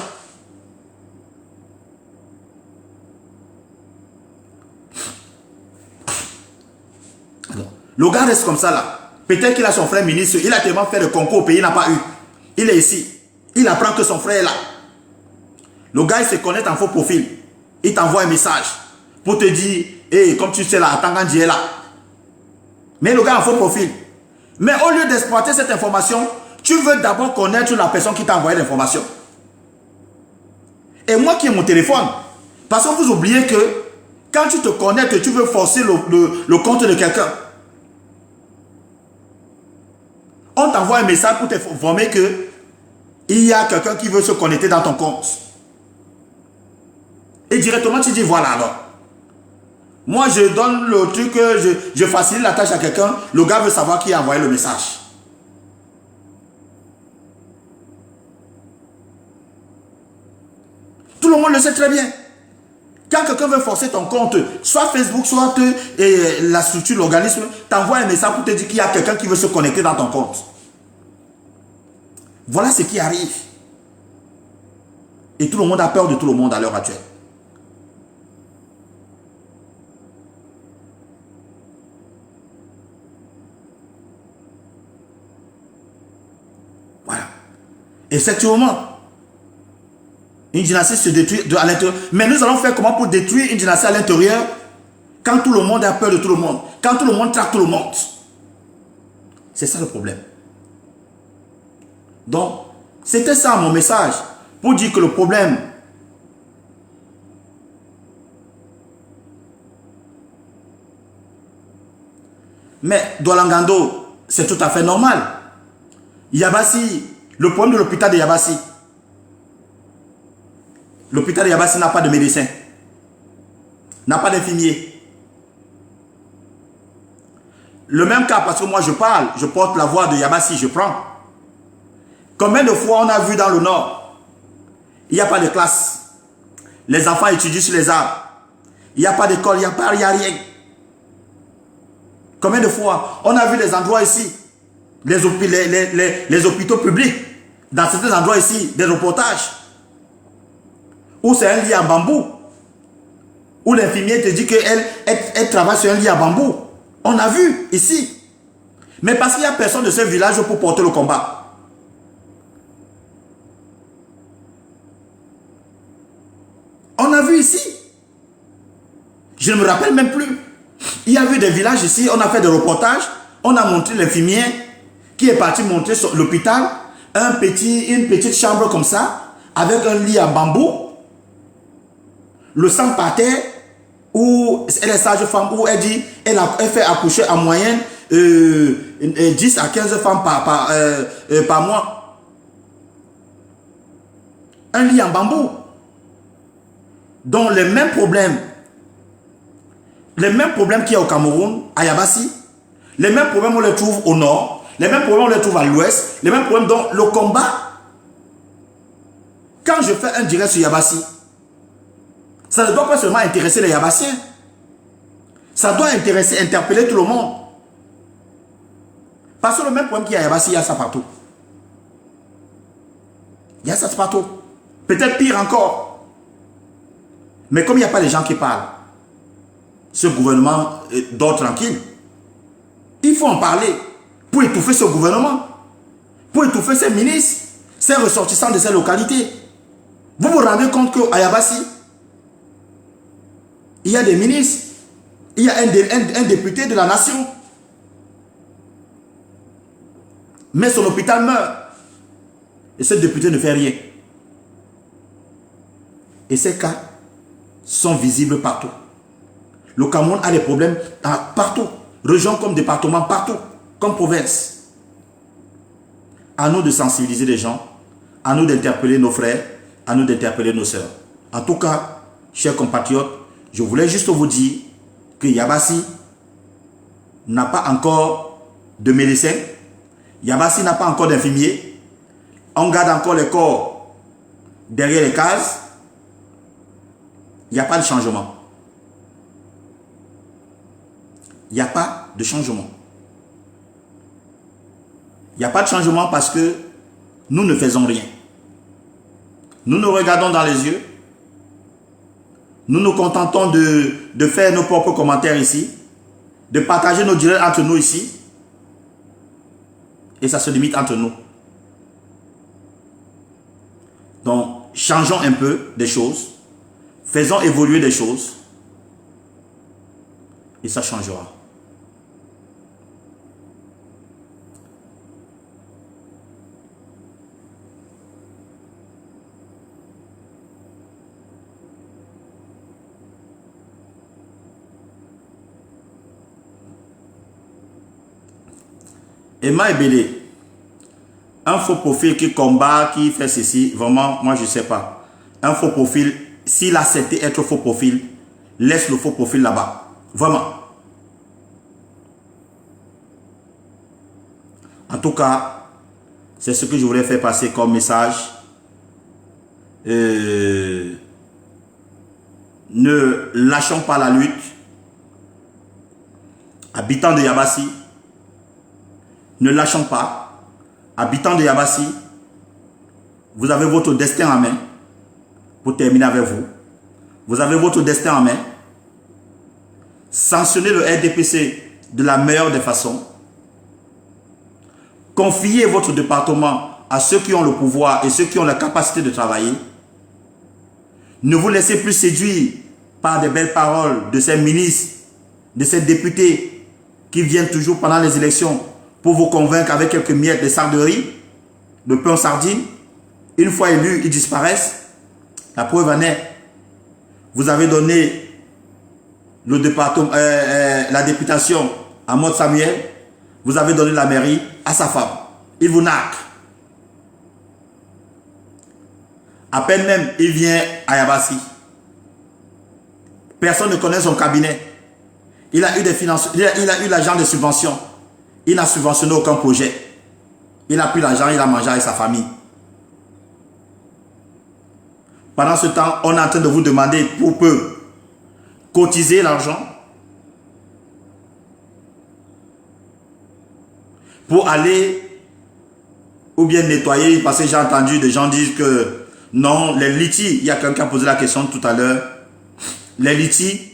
Alors, le gars reste comme ça là. Peut-être qu'il a son frère ministre, il a tellement fait le concours au pays, il n'a pas eu. Il est ici. Il apprend que son frère est là. Le gars, il se connecte en faux profil. Il t'envoie un message pour te dire, hey, comme tu sais là, Tangandji est là. Mais le gars en faux profil. Mais au lieu d'exploiter cette information, tu veux d'abord connaître la personne qui t'a envoyé l'information. Et moi qui ai mon téléphone, parce que vous oubliez que quand tu te connectes, tu veux forcer le compte de quelqu'un. On t'envoie un message pour t'informer que il y a quelqu'un qui veut se connecter dans ton compte. Et directement tu dis voilà alors. Moi je donne le truc, je facilite la tâche à quelqu'un, le gars veut savoir qui a envoyé le message. Tout le monde le sait très bien. Quand quelqu'un veut forcer ton compte, soit Facebook, soit la structure, l'organisme, t'envoie un message pour te dire qu'il y a quelqu'un qui veut se connecter dans ton compte. Voilà ce qui arrive. Et tout le monde a peur de tout le monde à l'heure actuelle. Voilà. Effectivement, une dynastie se détruit à l'intérieur. Mais nous allons faire comment pour détruire une dynastie à l'intérieur quand tout le monde a peur de tout le monde, quand tout le monde traque tout le monde. C'est ça le problème. Donc, c'était ça mon message pour dire que le problème, mais Doualangando, c'est tout à fait normal. Yabassi, le problème de l'hôpital de Yabassi, l'hôpital de Yabassi n'a pas de médecin, n'a pas d'infirmier. Le même cas, parce que moi je parle, je porte la voix de Yabassi, je prends. Combien de fois on a vu dans le Nord, il n'y a pas de classe. Les enfants étudient sur les arbres. Il n'y a pas d'école, il n'y a rien. Combien de fois on a vu les endroits ici, les hôpitaux publics, dans certains endroits ici, des reportages, où c'est un lit en bambou, où l'infirmière te dit qu'elle travaille sur un lit en bambou. On a vu ici. Mais parce qu'il n'y a personne de ce village pour porter le combat. On a vu ici. Je ne me rappelle même plus. Il y a eu des villages ici, on a fait des reportages, on a montré l'infirmière qui est partie montrer sur l'hôpital une petite chambre comme ça, avec un lit en bambou, le sang par terre, où elle est sage-femme, où elle dit, elle fait accoucher en moyenne 10 à 15 femmes par mois. Un lit en bambou. Donc les mêmes problèmes qu'il y a au Cameroun, à Yabassi, les mêmes problèmes on les trouve au nord, les mêmes problèmes on les trouve à l'ouest, les mêmes problèmes dans le combat. Quand je fais un direct sur Yabassi, ça ne doit pas seulement intéresser les Yabassiens. Ça doit interpeller tout le monde. Parce que le même problème qu'il y a à Yabassi, il y a ça partout. Il y a ça partout. Peut-être pire encore. Mais comme il n'y a pas les gens qui parlent, ce gouvernement dort tranquille. Il faut en parler pour étouffer ce gouvernement, pour étouffer ces ministres, ces ressortissants de ces localités. Vous vous rendez compte qu'à Yabassi, il y a des ministres, il y a un député de la nation. Mais son hôpital meurt. Et ce député ne fait rien. Et ces cas sont visibles partout. Le Cameroun a des problèmes partout. Région comme département, partout. Comme province. À nous de sensibiliser les gens. À nous d'interpeller nos frères. À nous d'interpeller nos sœurs. En tout cas, chers compatriotes, je voulais juste vous dire que Yabassi n'a pas encore de médecin. Yabassi n'a pas encore d'infirmier. On garde encore les corps derrière les cases. Il n'y a pas de changement. Il n'y a pas de changement. Il n'y a pas de changement parce que nous ne faisons rien. Nous nous regardons dans les yeux. Nous nous contentons de faire nos propres commentaires ici, de partager nos directs entre nous ici. Et ça se limite entre nous. Donc, changeons un peu des choses. Faisons évoluer des choses. Et ça changera. Emma Ebele, un faux profil qui combat, qui fait ceci, vraiment, moi je ne sais pas. Un faux profil, s'il a accepté être faux profil, laisse le faux profil là-bas. Vraiment. En tout cas, c'est ce que je voulais faire passer comme message. Ne lâchons pas la lutte. Habitants de Yabassi, ne lâchons pas. Habitants de Yabassi, vous avez votre destin en main. Pour terminer avec vous, vous avez votre destin en main. Sanctionnez le RDPC de la meilleure des façons. Confiez votre département à ceux qui ont le pouvoir et ceux qui ont la capacité de travailler. Ne vous laissez plus séduire par des belles paroles de ces ministres, de ces députés qui viennent toujours pendant les élections pour vous convaincre avec quelques miettes de sarderie, de pain sardine. Une fois élus, ils disparaissent. La preuve en est, vous avez donné le département, la députation à Maud Samuel, vous avez donné la mairie à sa femme. Il vous narque. À peine même, il vient à Yabassi. Personne ne connaît son cabinet. Il a eu des finances, il a eu l'argent de subvention. Il n'a subventionné aucun projet. Il a pris l'argent, il a mangé avec sa famille. Pendant ce temps, on est en train de vous demander pour peu cotiser l'argent pour aller ou bien nettoyer, parce que j'ai entendu des gens dire que non, les litis, il y a quelqu'un qui a posé la question tout à l'heure, les litis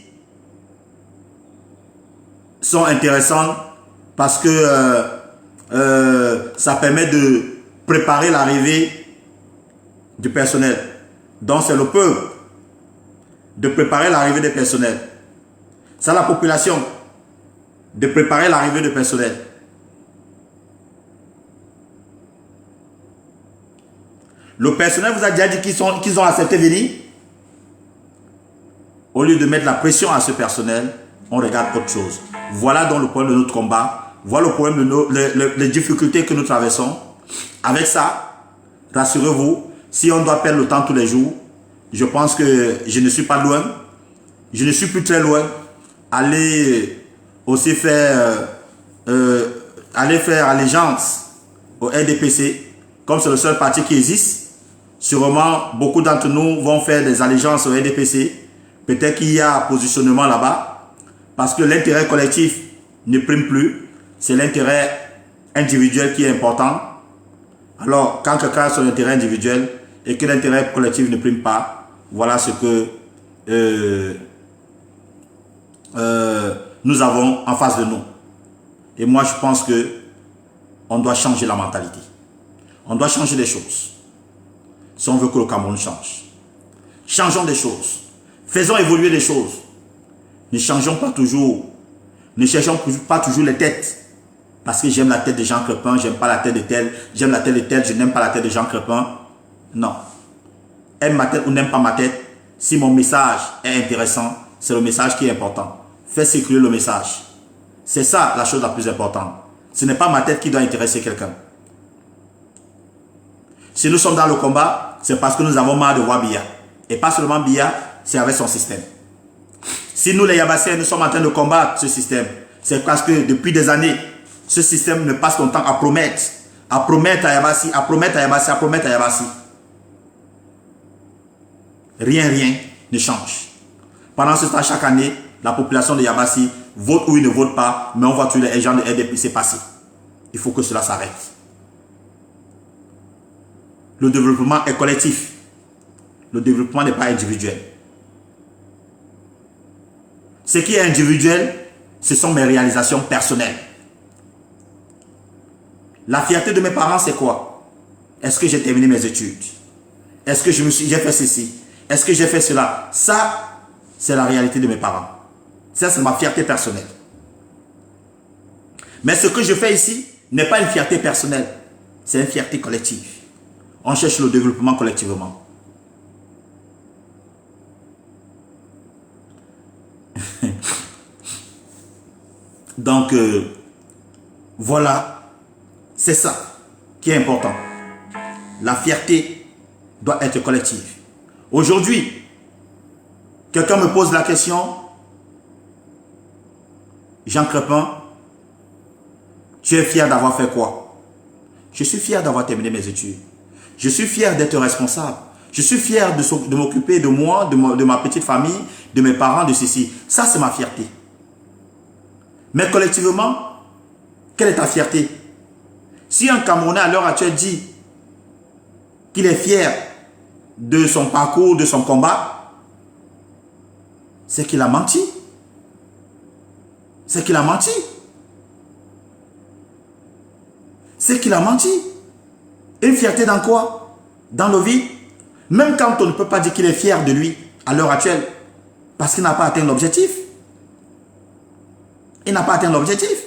sont intéressants parce que ça permet de préparer l'arrivée du personnel. Donc c'est le peuple de préparer l'arrivée des personnels. C'est la population de préparer l'arrivée du personnel. Le personnel vous a déjà dit qu'ils ont accepté venir. Au lieu de mettre la pression à ce personnel, on regarde autre chose. Voilà donc le problème de notre combat. Voilà le problème de les difficultés que nous traversons. Avec ça, rassurez-vous, si on doit perdre le temps tous les jours, je pense que je ne suis pas loin. Je ne suis plus très loin. Aller aussi faire allégeance au RDPC, comme c'est le seul parti qui existe. Sûrement, beaucoup d'entre nous vont faire des allégeances au RDPC. Peut-être qu'il y a un positionnement là-bas. Parce que l'intérêt collectif ne prime plus. C'est l'intérêt individuel qui est important. Alors, quand quelqu'un a son intérêt individuel, et que l'intérêt collectif ne prime pas, voilà ce que nous avons en face de nous. Et moi, je pense que on doit changer la mentalité. On doit changer les choses. Si on veut que le Cameroun change. Changeons des choses. Faisons évoluer les choses. Ne changeons pas toujours. Ne cherchons pas toujours les têtes. Parce que j'aime la tête de Jean Crépin, j'aime pas la tête de tel. J'aime la tête de tel, je n'aime pas la tête de Jean Crépin. Non. Aime ma tête ou n'aime pas ma tête. Si mon message est intéressant, c'est le message qui est important. Fais circuler le message. C'est ça la chose la plus importante. Ce n'est pas ma tête qui doit intéresser quelqu'un. Si nous sommes dans le combat, c'est parce que nous avons marre de voir Biya. Et pas seulement Biya, c'est avec son système. Si nous les Yabassiens, nous sommes en train de combattre ce système, c'est parce que depuis des années, ce système ne passe son temps à promettre à Yabassi, à promettre à Yabassi, à promettre à Yabassi. Rien ne change. Pendant ce temps, chaque année, la population de Yabassi vote ou il ne vote pas, mais on voit tous les gens de RDPC passer. Il faut que cela s'arrête. Le développement est collectif. Le développement n'est pas individuel. Ce qui est individuel, ce sont mes réalisations personnelles. La fierté de mes parents, c'est quoi? Est-ce que j'ai terminé mes études? Est-ce que j'ai fait ceci? Est-ce que j'ai fait cela? Ça, c'est la réalité de mes parents. Ça, c'est ma fierté personnelle. Mais ce que je fais ici n'est pas une fierté personnelle. C'est une fierté collective. On cherche le développement collectivement. Donc, voilà, c'est ça qui est important. La fierté doit être collective. Aujourd'hui, quelqu'un me pose la question, Jean Crépin, tu es fier d'avoir fait quoi? Je suis fier d'avoir terminé mes études. Je suis fier d'être responsable. Je suis fier de m'occuper de moi, de ma petite famille, de mes parents, de ceci. Ça, c'est ma fierté. Mais collectivement, quelle est ta fierté? Si un Camerounais à l'heure actuelle dit qu'il est fier de son parcours, de son combat, c'est qu'il a menti. C'est qu'il a menti. C'est qu'il a menti. Une fierté dans quoi? Dans le vide. Même quand on ne peut pas dire qu'il est fier de lui à l'heure actuelle, parce qu'il n'a pas atteint l'objectif. Il n'a pas atteint l'objectif.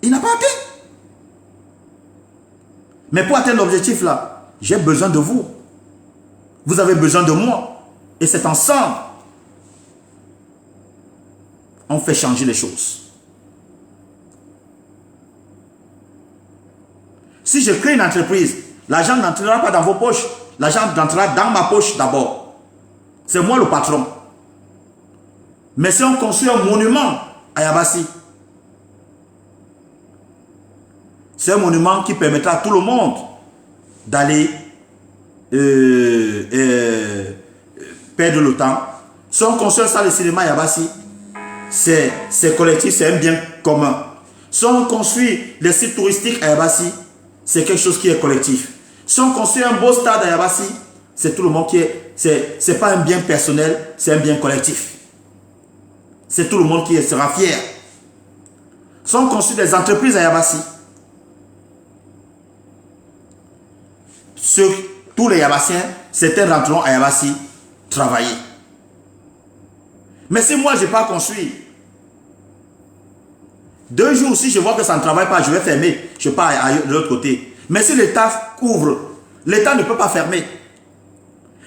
Il n'a pas atteint. Mais pour atteindre l'objectif là, j'ai besoin de vous. Vous avez besoin de moi. Et c'est ensemble. On fait changer les choses. Si je crée une entreprise, l'argent n'entrera pas dans vos poches. L'argent entrera dans ma poche d'abord. C'est moi le patron. Mais si on construit un monument à Yabassi, c'est un monument qui permettra à tout le monde d'aller perdre le temps. Si on construit un salle de cinéma à Yabassi, c'est collectif, c'est un bien commun. Si on construit les sites touristiques à Yabassi, c'est quelque chose qui est collectif. Si on construit un beau stade à Yabassi, c'est tout le monde qui est... C'est pas un bien personnel, c'est un bien collectif. C'est tout le monde qui sera fier. Si on construit des entreprises à Yabassi, tous les Yabassiens, certains rentreront à Yabassi travailler. Mais si moi je n'ai pas construit, 2 jours, si je vois que ça ne travaille pas, je vais fermer. Je pars de l'autre côté. Mais si l'État couvre, l'État ne peut pas fermer.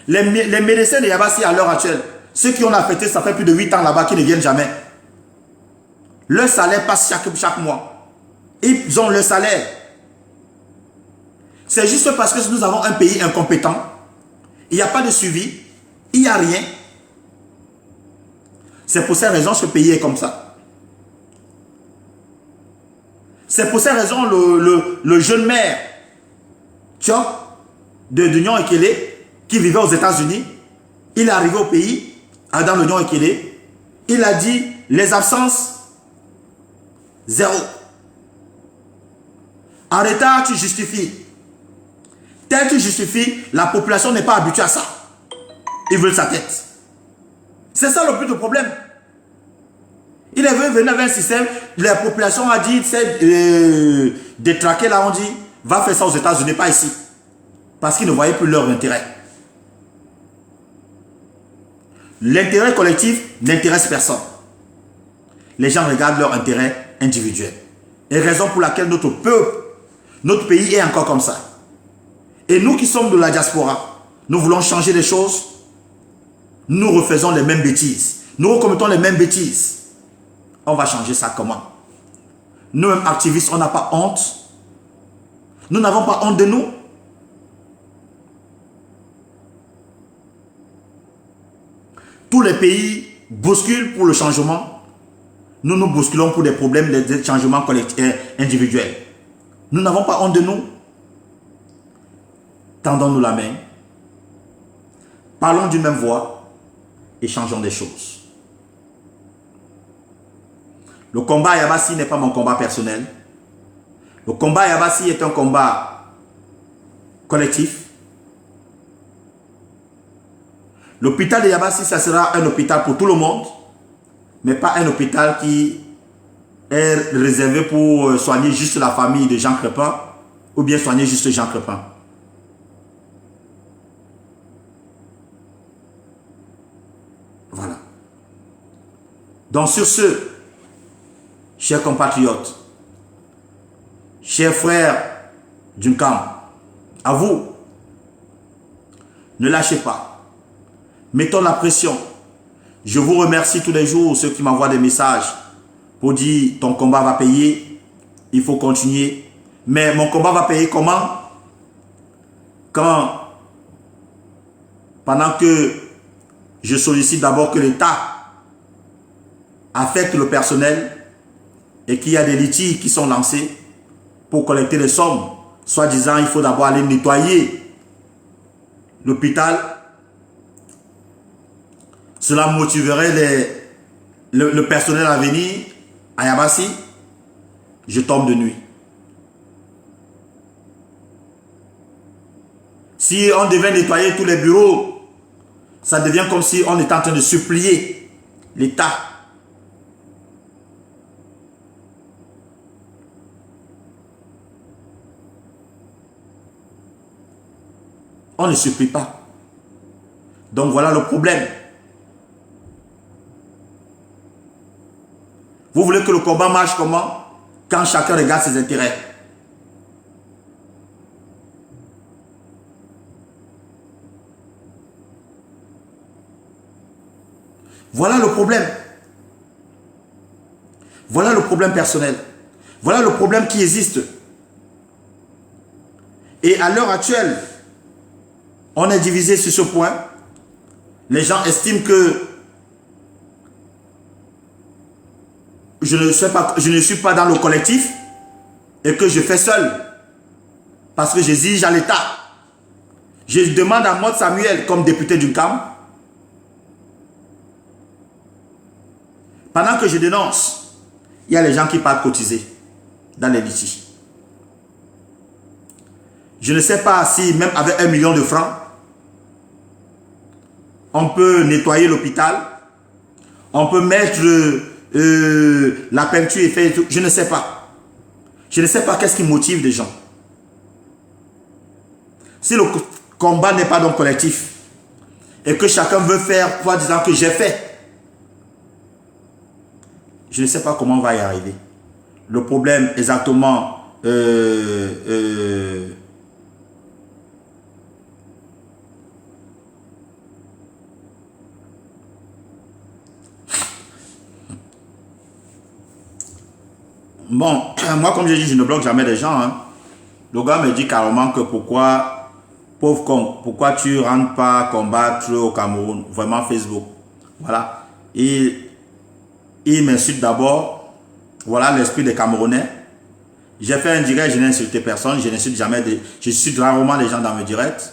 Les médecins de Yabassi à l'heure actuelle, ceux qui ont affecté, ça fait plus de 8 ans là-bas, qui ne viennent jamais. Leur salaire passe chaque mois. Ils ont le salaire. C'est juste parce que nous avons un pays incompétent. Il n'y a pas de suivi. Il n'y a rien. C'est pour ces raisons que ce pays est comme ça. C'est pour ces raisons le jeune maire Tchok de Nyon Ekele, qui vivait aux États-Unis, il est arrivé au pays, dans le Nyon Ekele, il a dit les absences, 0. En retard, tu justifies. Tel tu justifies, la population n'est pas habituée à ça. Ils veulent sa tête. C'est ça le plus de problème. Il est venu avec un système, la population a dit, c'est détraqué là, on dit, va faire ça aux États-Unis, pas ici. Parce qu'ils ne voyaient plus leur intérêt. L'intérêt collectif n'intéresse personne. Les gens regardent leur intérêt individuel. Et raison pour laquelle notre peuple, notre pays est encore comme ça. Et nous qui sommes de la diaspora, nous voulons changer les choses. Nous refaisons les mêmes bêtises. Nous recommettons les mêmes bêtises. On va changer ça comment? Nous-mêmes activistes, on n'a pas honte. Nous n'avons pas honte de nous. Tous les pays bousculent pour le changement. Nous nous bousculons pour des problèmes, des changements collectifs, individuels. Nous n'avons pas honte de nous. Tendons-nous la main. Parlons d'une même voix et changeons des choses. Le combat à Yabassi n'est pas mon combat personnel. Le combat à Yabassi est un combat collectif. L'hôpital de Yabassi, ça sera un hôpital pour tout le monde, mais pas un hôpital qui est réservé pour soigner juste la famille de Jean Crépin ou bien soigner juste Jean Crépin. Voilà. Donc sur ce, chers compatriotes, chers frères d'une camp, à vous, ne lâchez pas. Mettons la pression. Je vous remercie tous les jours, ceux qui m'envoient des messages pour dire ton combat va payer, il faut continuer. Mais mon combat va payer comment? Quand, pendant que je sollicite d'abord que l'État affecte le personnel et qu'il y a des litiges qui sont lancés pour collecter les sommes, soi-disant il faut d'abord aller nettoyer l'hôpital. Cela motiverait le personnel à venir à Yabassi. Je tombe de nuit. Si on devait nettoyer tous les bureaux, ça devient comme si on était en train de supplier l'État. On ne supplie pas. Donc voilà le problème. Vous voulez que le combat marche comment? Quand chacun regarde ses intérêts. Voilà le problème. Voilà le problème personnel. Voilà le problème qui existe. Et à l'heure actuelle, on est divisé sur ce point. Les gens estiment que je ne suis pas dans le collectif et que je fais seul. Parce que j'exige à l'État. Je demande à Maud Samuel comme député du CAM. Pendant que je dénonce, il y a les gens qui partent cotiser dans les litiges. Je ne sais pas si même avec 1 million de francs, on peut nettoyer l'hôpital, on peut mettre la peinture et faire tout. Je ne sais pas. Je ne sais pas qu'est-ce qui motive les gens. Si le combat n'est pas donc collectif et que chacun veut faire en disant que j'ai fait, je ne sais pas comment on va y arriver. Le problème exactement bon, moi comme j'ai dit, je ne bloque jamais les gens. Hein. Le gars me dit carrément que pourquoi, pauvre con, pourquoi tu ne rentres pas combattre au Cameroun, vraiment Facebook. Voilà. Il m'insulte d'abord. Voilà l'esprit des Camerounais. J'ai fait un direct, je n'ai insulté personne, je n'insulte jamais, je suis rarement les gens dans mes directs.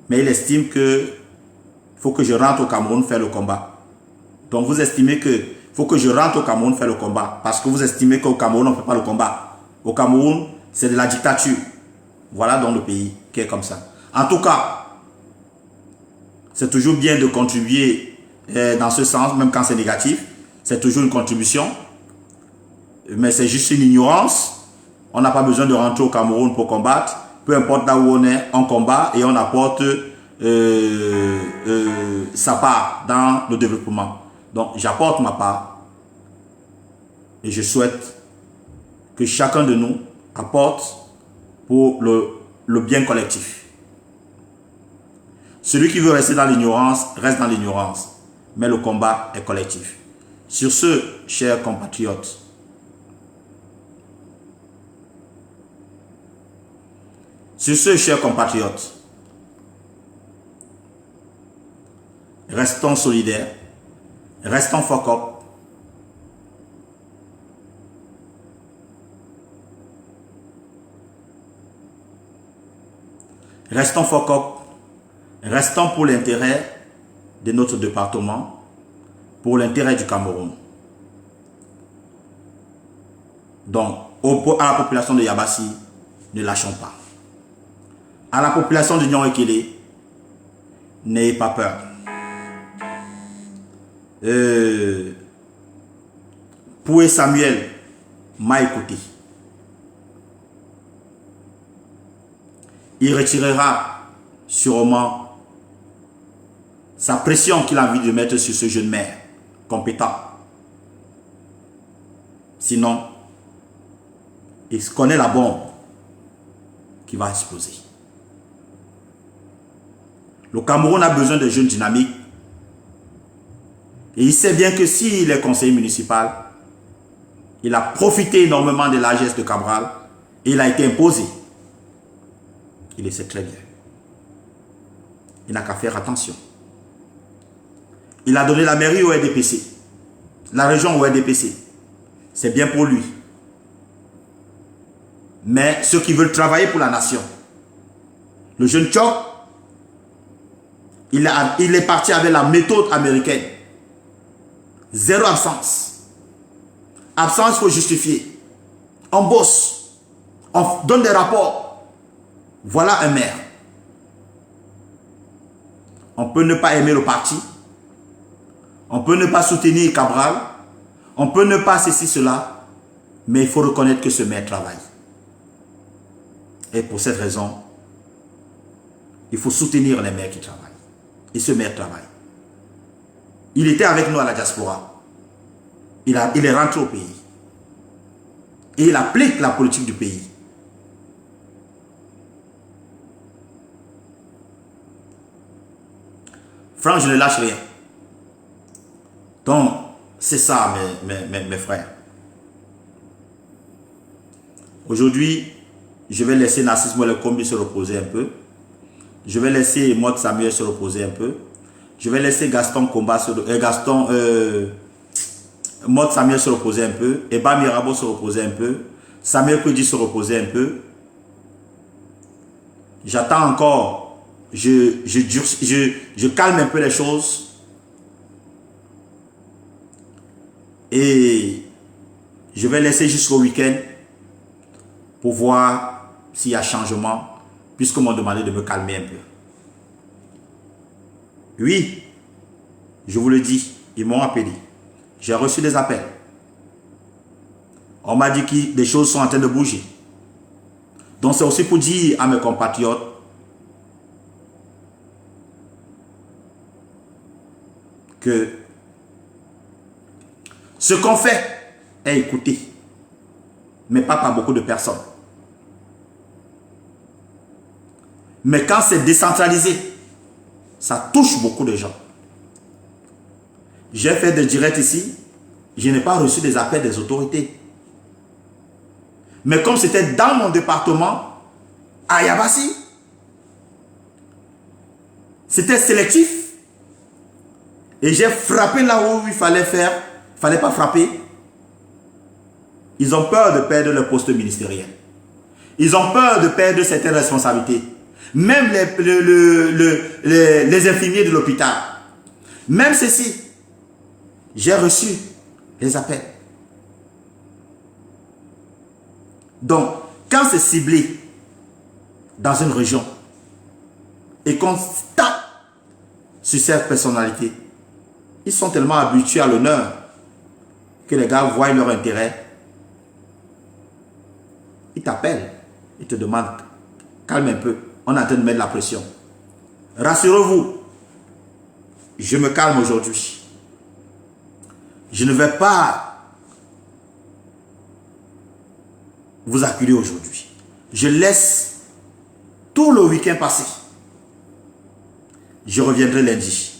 Mais il estime que faut que je rentre au Cameroun faire le combat. Donc vous estimez que faut que je rentre au Cameroun faire le combat. Parce que vous estimez qu'au Cameroun, on ne fait pas le combat. Au Cameroun, c'est de la dictature. Voilà donc le pays qui est comme ça. En tout cas, c'est toujours bien de contribuer dans ce sens, même quand c'est négatif. C'est toujours une contribution. Mais c'est juste une ignorance. On n'a pas besoin de rentrer au Cameroun pour combattre. Peu importe là où on est, on combat et on apporte sa part dans le développement. Donc j'apporte ma part et je souhaite que chacun de nous apporte pour le bien collectif. Celui qui veut rester dans l'ignorance, reste dans l'ignorance. Mais le combat est collectif. Sur ce, chers compatriotes, restons solidaires, restons focus. Restons focus, restons pour l'intérêt de notre département, pour l'intérêt du Cameroun. Donc, à la population de Yabassi, ne lâchons pas. À la population de Nion-Ekele, n'ayez pas peur. Poué Samuel m'a écouté. Il retirera sûrement sa pression qu'il a envie de mettre sur ce jeune maire compétent. Sinon, il connaît la bombe qui va exploser. Le Cameroun a besoin de jeunes dynamiques. Et il sait bien que s'il est conseiller municipal, il a profité énormément de la largesse de Cabral et il a été imposé. Il le sait très bien. Il n'a qu'à faire attention. Il a donné la mairie au RDPC, la région au RDPC. C'est bien pour lui. Mais ceux qui veulent travailler pour la nation, le jeune Tchok, il est parti avec la méthode américaine. Zéro absence. Absence, il faut justifier. On bosse. On donne des rapports. Voilà un maire. On peut ne pas aimer le parti. On peut ne pas soutenir Cabral. On peut ne pas ceci, cela. Mais il faut reconnaître que ce maire travaille. Et pour cette raison, il faut soutenir les maires qui travaillent. Et ce maire travaille. Il était avec nous à la diaspora. Il est rentré au pays. Et il applique la politique du pays. Franck, je ne lâche rien. Donc, c'est ça, mes frères. Aujourd'hui, je vais laisser Narcisse Molekombi se reposer un peu. Je vais laisser Maud Samuel se reposer un peu. Je vais laisser Maud Samuel se reposer un peu. Eba Mirabeau se reposer un peu. Samuel Kudi se reposer un peu. J'attends encore. Je calme un peu les choses. Et je vais laisser jusqu'au week-end pour voir s'il y a changement, puisqu'on m'a demandé de me calmer un peu. Oui, je vous le dis, ils m'ont appelé. J'ai reçu des appels. On m'a dit que des choses sont en train de bouger. Donc c'est aussi pour dire à mes compatriotes que ce qu'on fait est écouté, mais pas par beaucoup de personnes. Mais quand c'est décentralisé, ça touche beaucoup de gens. J'ai fait des directs ici, je n'ai pas reçu des appels des autorités. Mais comme c'était dans mon département, à Yabassi, c'était sélectif. Et j'ai frappé là où il fallait faire. Il ne fallait pas frapper. Ils ont peur de perdre leur poste ministériel. Ils ont peur de perdre certaines responsabilités. Même les infirmiers de l'hôpital. Même ceci. J'ai reçu les appels. Donc, quand c'est ciblé dans une région et qu'on tape sur cette personnalité, ils sont tellement habitués à l'honneur que les gars voient leur intérêt. Ils t'appellent, ils te demandent, calme un peu, on est en train de mettre la pression. Rassurez-vous, je me calme aujourd'hui. Je ne vais pas vous acculer aujourd'hui. Je laisse tout le week-end passer. Je reviendrai lundi.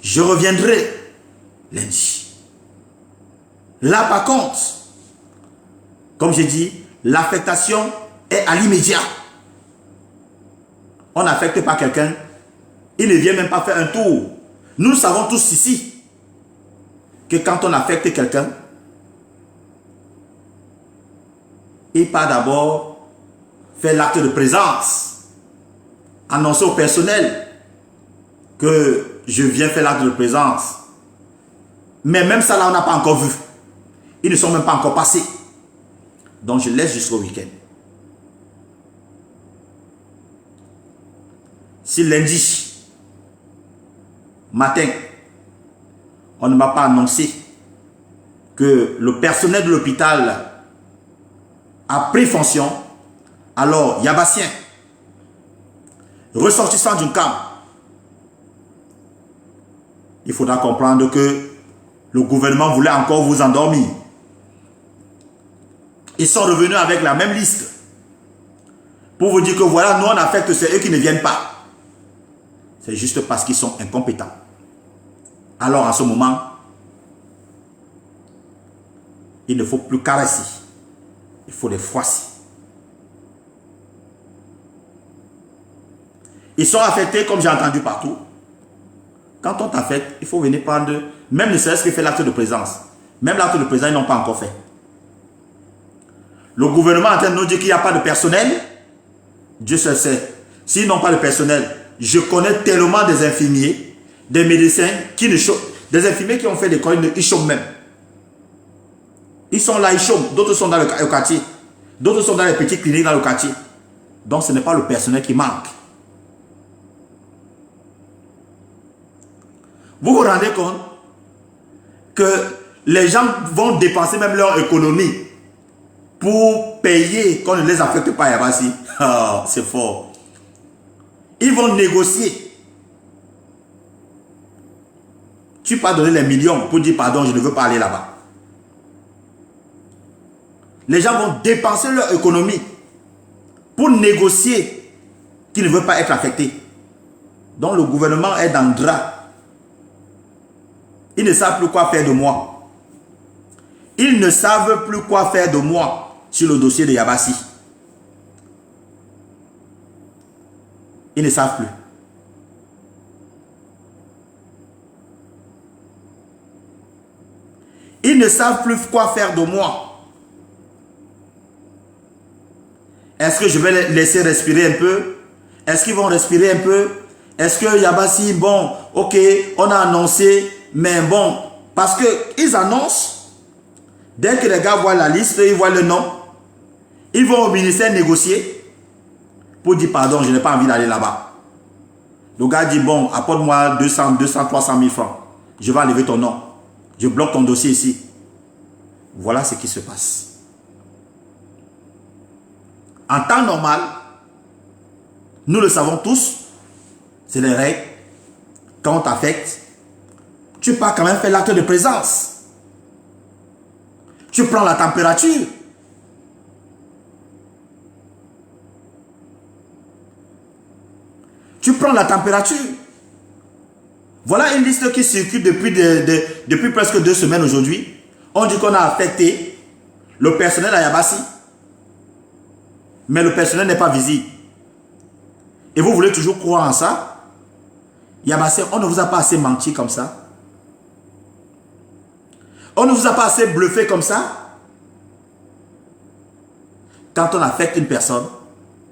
Je reviendrai lundi. Là, par contre, comme j'ai dit, l'affectation est à l'immédiat. On n'affecte pas quelqu'un, il ne vient même pas faire un tour. Nous savons tous ici que quand on affecte quelqu'un, il part d'abord faire l'acte de présence, annoncer au personnel que je viens faire l'acte de présence. Mais même ça là, on n'a pas encore vu. Ils ne sont même pas encore passés. Donc je laisse jusqu'au week-end. Si lundi matin, on ne m'a pas annoncé que le personnel de l'hôpital a pris fonction, alors Yabassien, ressortissant d'une CAM, il faudra comprendre que le gouvernement voulait encore vous endormir. Ils sont revenus avec la même liste pour vous dire que voilà, nous on affecte, c'est eux qui ne viennent pas. C'est juste parce qu'ils sont incompétents. Alors en ce moment, il ne faut plus caresser. Il faut les froisser. Ils sont affectés comme j'ai entendu partout. Quand on t'affecte, il faut venir prendre, même ne serait-ce que faire l'acte de présence. Même l'acte de présence, ils n'ont pas encore fait. Le gouvernement est en train de nous dire qu'il n'y a pas de personnel. Dieu seul sait. S'ils n'ont pas de personnel, je connais tellement des infirmiers, des médecins qui ne chôment. Des infirmiers qui ont fait l'école, ils chôment même. Ils sont là, ils chôment. D'autres sont dans le quartier. D'autres sont dans les petites cliniques dans le quartier. Donc ce n'est pas le personnel qui manque. Vous vous rendez compte que les gens vont dépenser même leur économie pour payer qu'on ne les affecte pas à Yabassi. Oh, c'est fort. Ils vont négocier. Tu peux donner les millions pour dire pardon, je ne veux pas aller là-bas. Les gens vont dépenser leur économie pour négocier qu'ils ne veulent pas être affectés. Donc le gouvernement est dans le drap. Ils ne savent plus quoi faire de moi. Ils ne savent plus quoi faire de moi sur le dossier de Yabassi. Ils ne savent plus. Ils ne savent plus quoi faire de moi. Est-ce que je vais les laisser respirer un peu? Est-ce qu'ils vont respirer un peu? Est-ce que Yabassi, bon, ok, on a annoncé, mais bon, parce qu'ils annoncent, dès que les gars voient la liste, ils voient le nom, ils vont au ministère négocier pour dire pardon, je n'ai pas envie d'aller là-bas. Le gars dit, bon, apporte-moi 200, 300 000 francs. Je vais enlever ton nom. Je bloque ton dossier ici. Voilà ce qui se passe. En temps normal, nous le savons tous, c'est les règles. Quand on t'affecte, tu pars quand même faire l'acte de présence. Tu prends la température. Tu prends la température. Voilà une liste qui circule depuis presque 2 semaines aujourd'hui. On dit qu'on a affecté le personnel à Yabassi. Mais le personnel n'est pas visible. Et vous voulez toujours croire en ça? Yabassi, on ne vous a pas assez menti comme ça? On ne vous a pas assez bluffé comme ça? Quand on affecte une personne,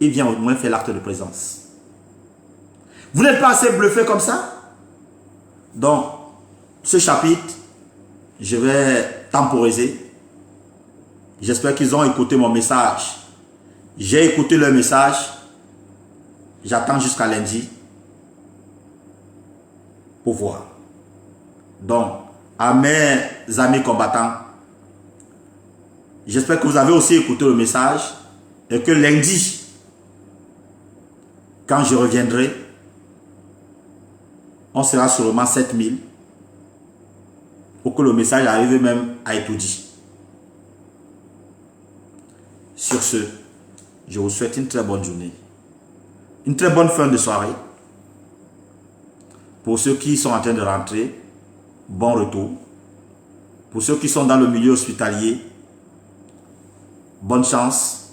il vient au moins faire l'acte de présence. Vous n'êtes pas assez bluffé comme ça? Donc, ce chapitre, je vais temporiser. J'espère qu'ils ont écouté mon message. J'ai écouté leur message. J'attends jusqu'à lundi pour voir. Donc, à mes amis combattants, j'espère que vous avez aussi écouté le message et que lundi, quand je reviendrai, on sera sûrement 7000 pour que le message arrive même à être dit. Sur ce, je vous souhaite une très bonne journée, une très bonne fin de soirée. Pour ceux qui sont en train de rentrer, bon retour. Pour ceux qui sont dans le milieu hospitalier, bonne chance.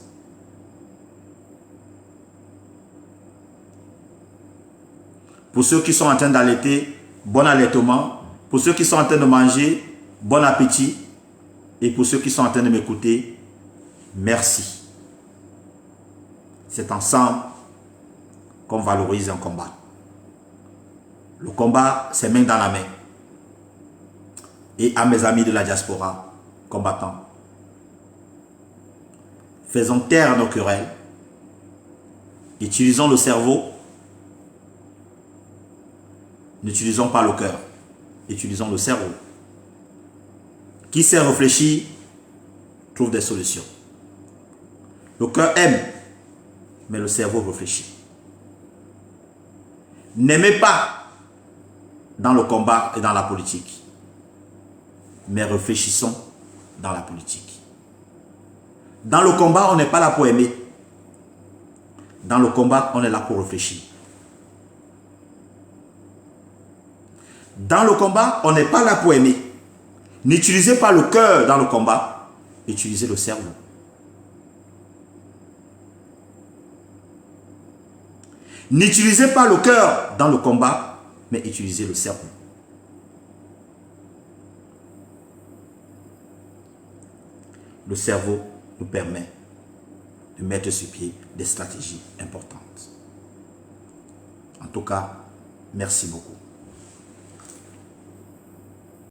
Pour ceux qui sont en train d'allaiter, bon allaitement. Pour ceux qui sont en train de manger, bon appétit. Et pour ceux qui sont en train de m'écouter, merci. C'est ensemble qu'on valorise un combat. Le combat, c'est main dans la main. Et à mes amis de la diaspora, combattants, faisons taire nos querelles. Utilisons le cerveau. N'utilisons pas le cœur. Utilisons le cerveau. Qui sait réfléchir, trouve des solutions. Le cœur aime, mais le cerveau réfléchit. N'aimez pas dans le combat et dans la politique, mais réfléchissons dans la politique. Dans le combat, on n'est pas là pour aimer. Dans le combat, on est là pour réfléchir. Dans le combat, on n'est pas là pour aimer. N'utilisez pas le cœur dans le combat, utilisez le cerveau. N'utilisez pas le cœur dans le combat, mais utilisez le cerveau. Le cerveau nous permet de mettre sur pied des stratégies importantes. En tout cas, merci beaucoup.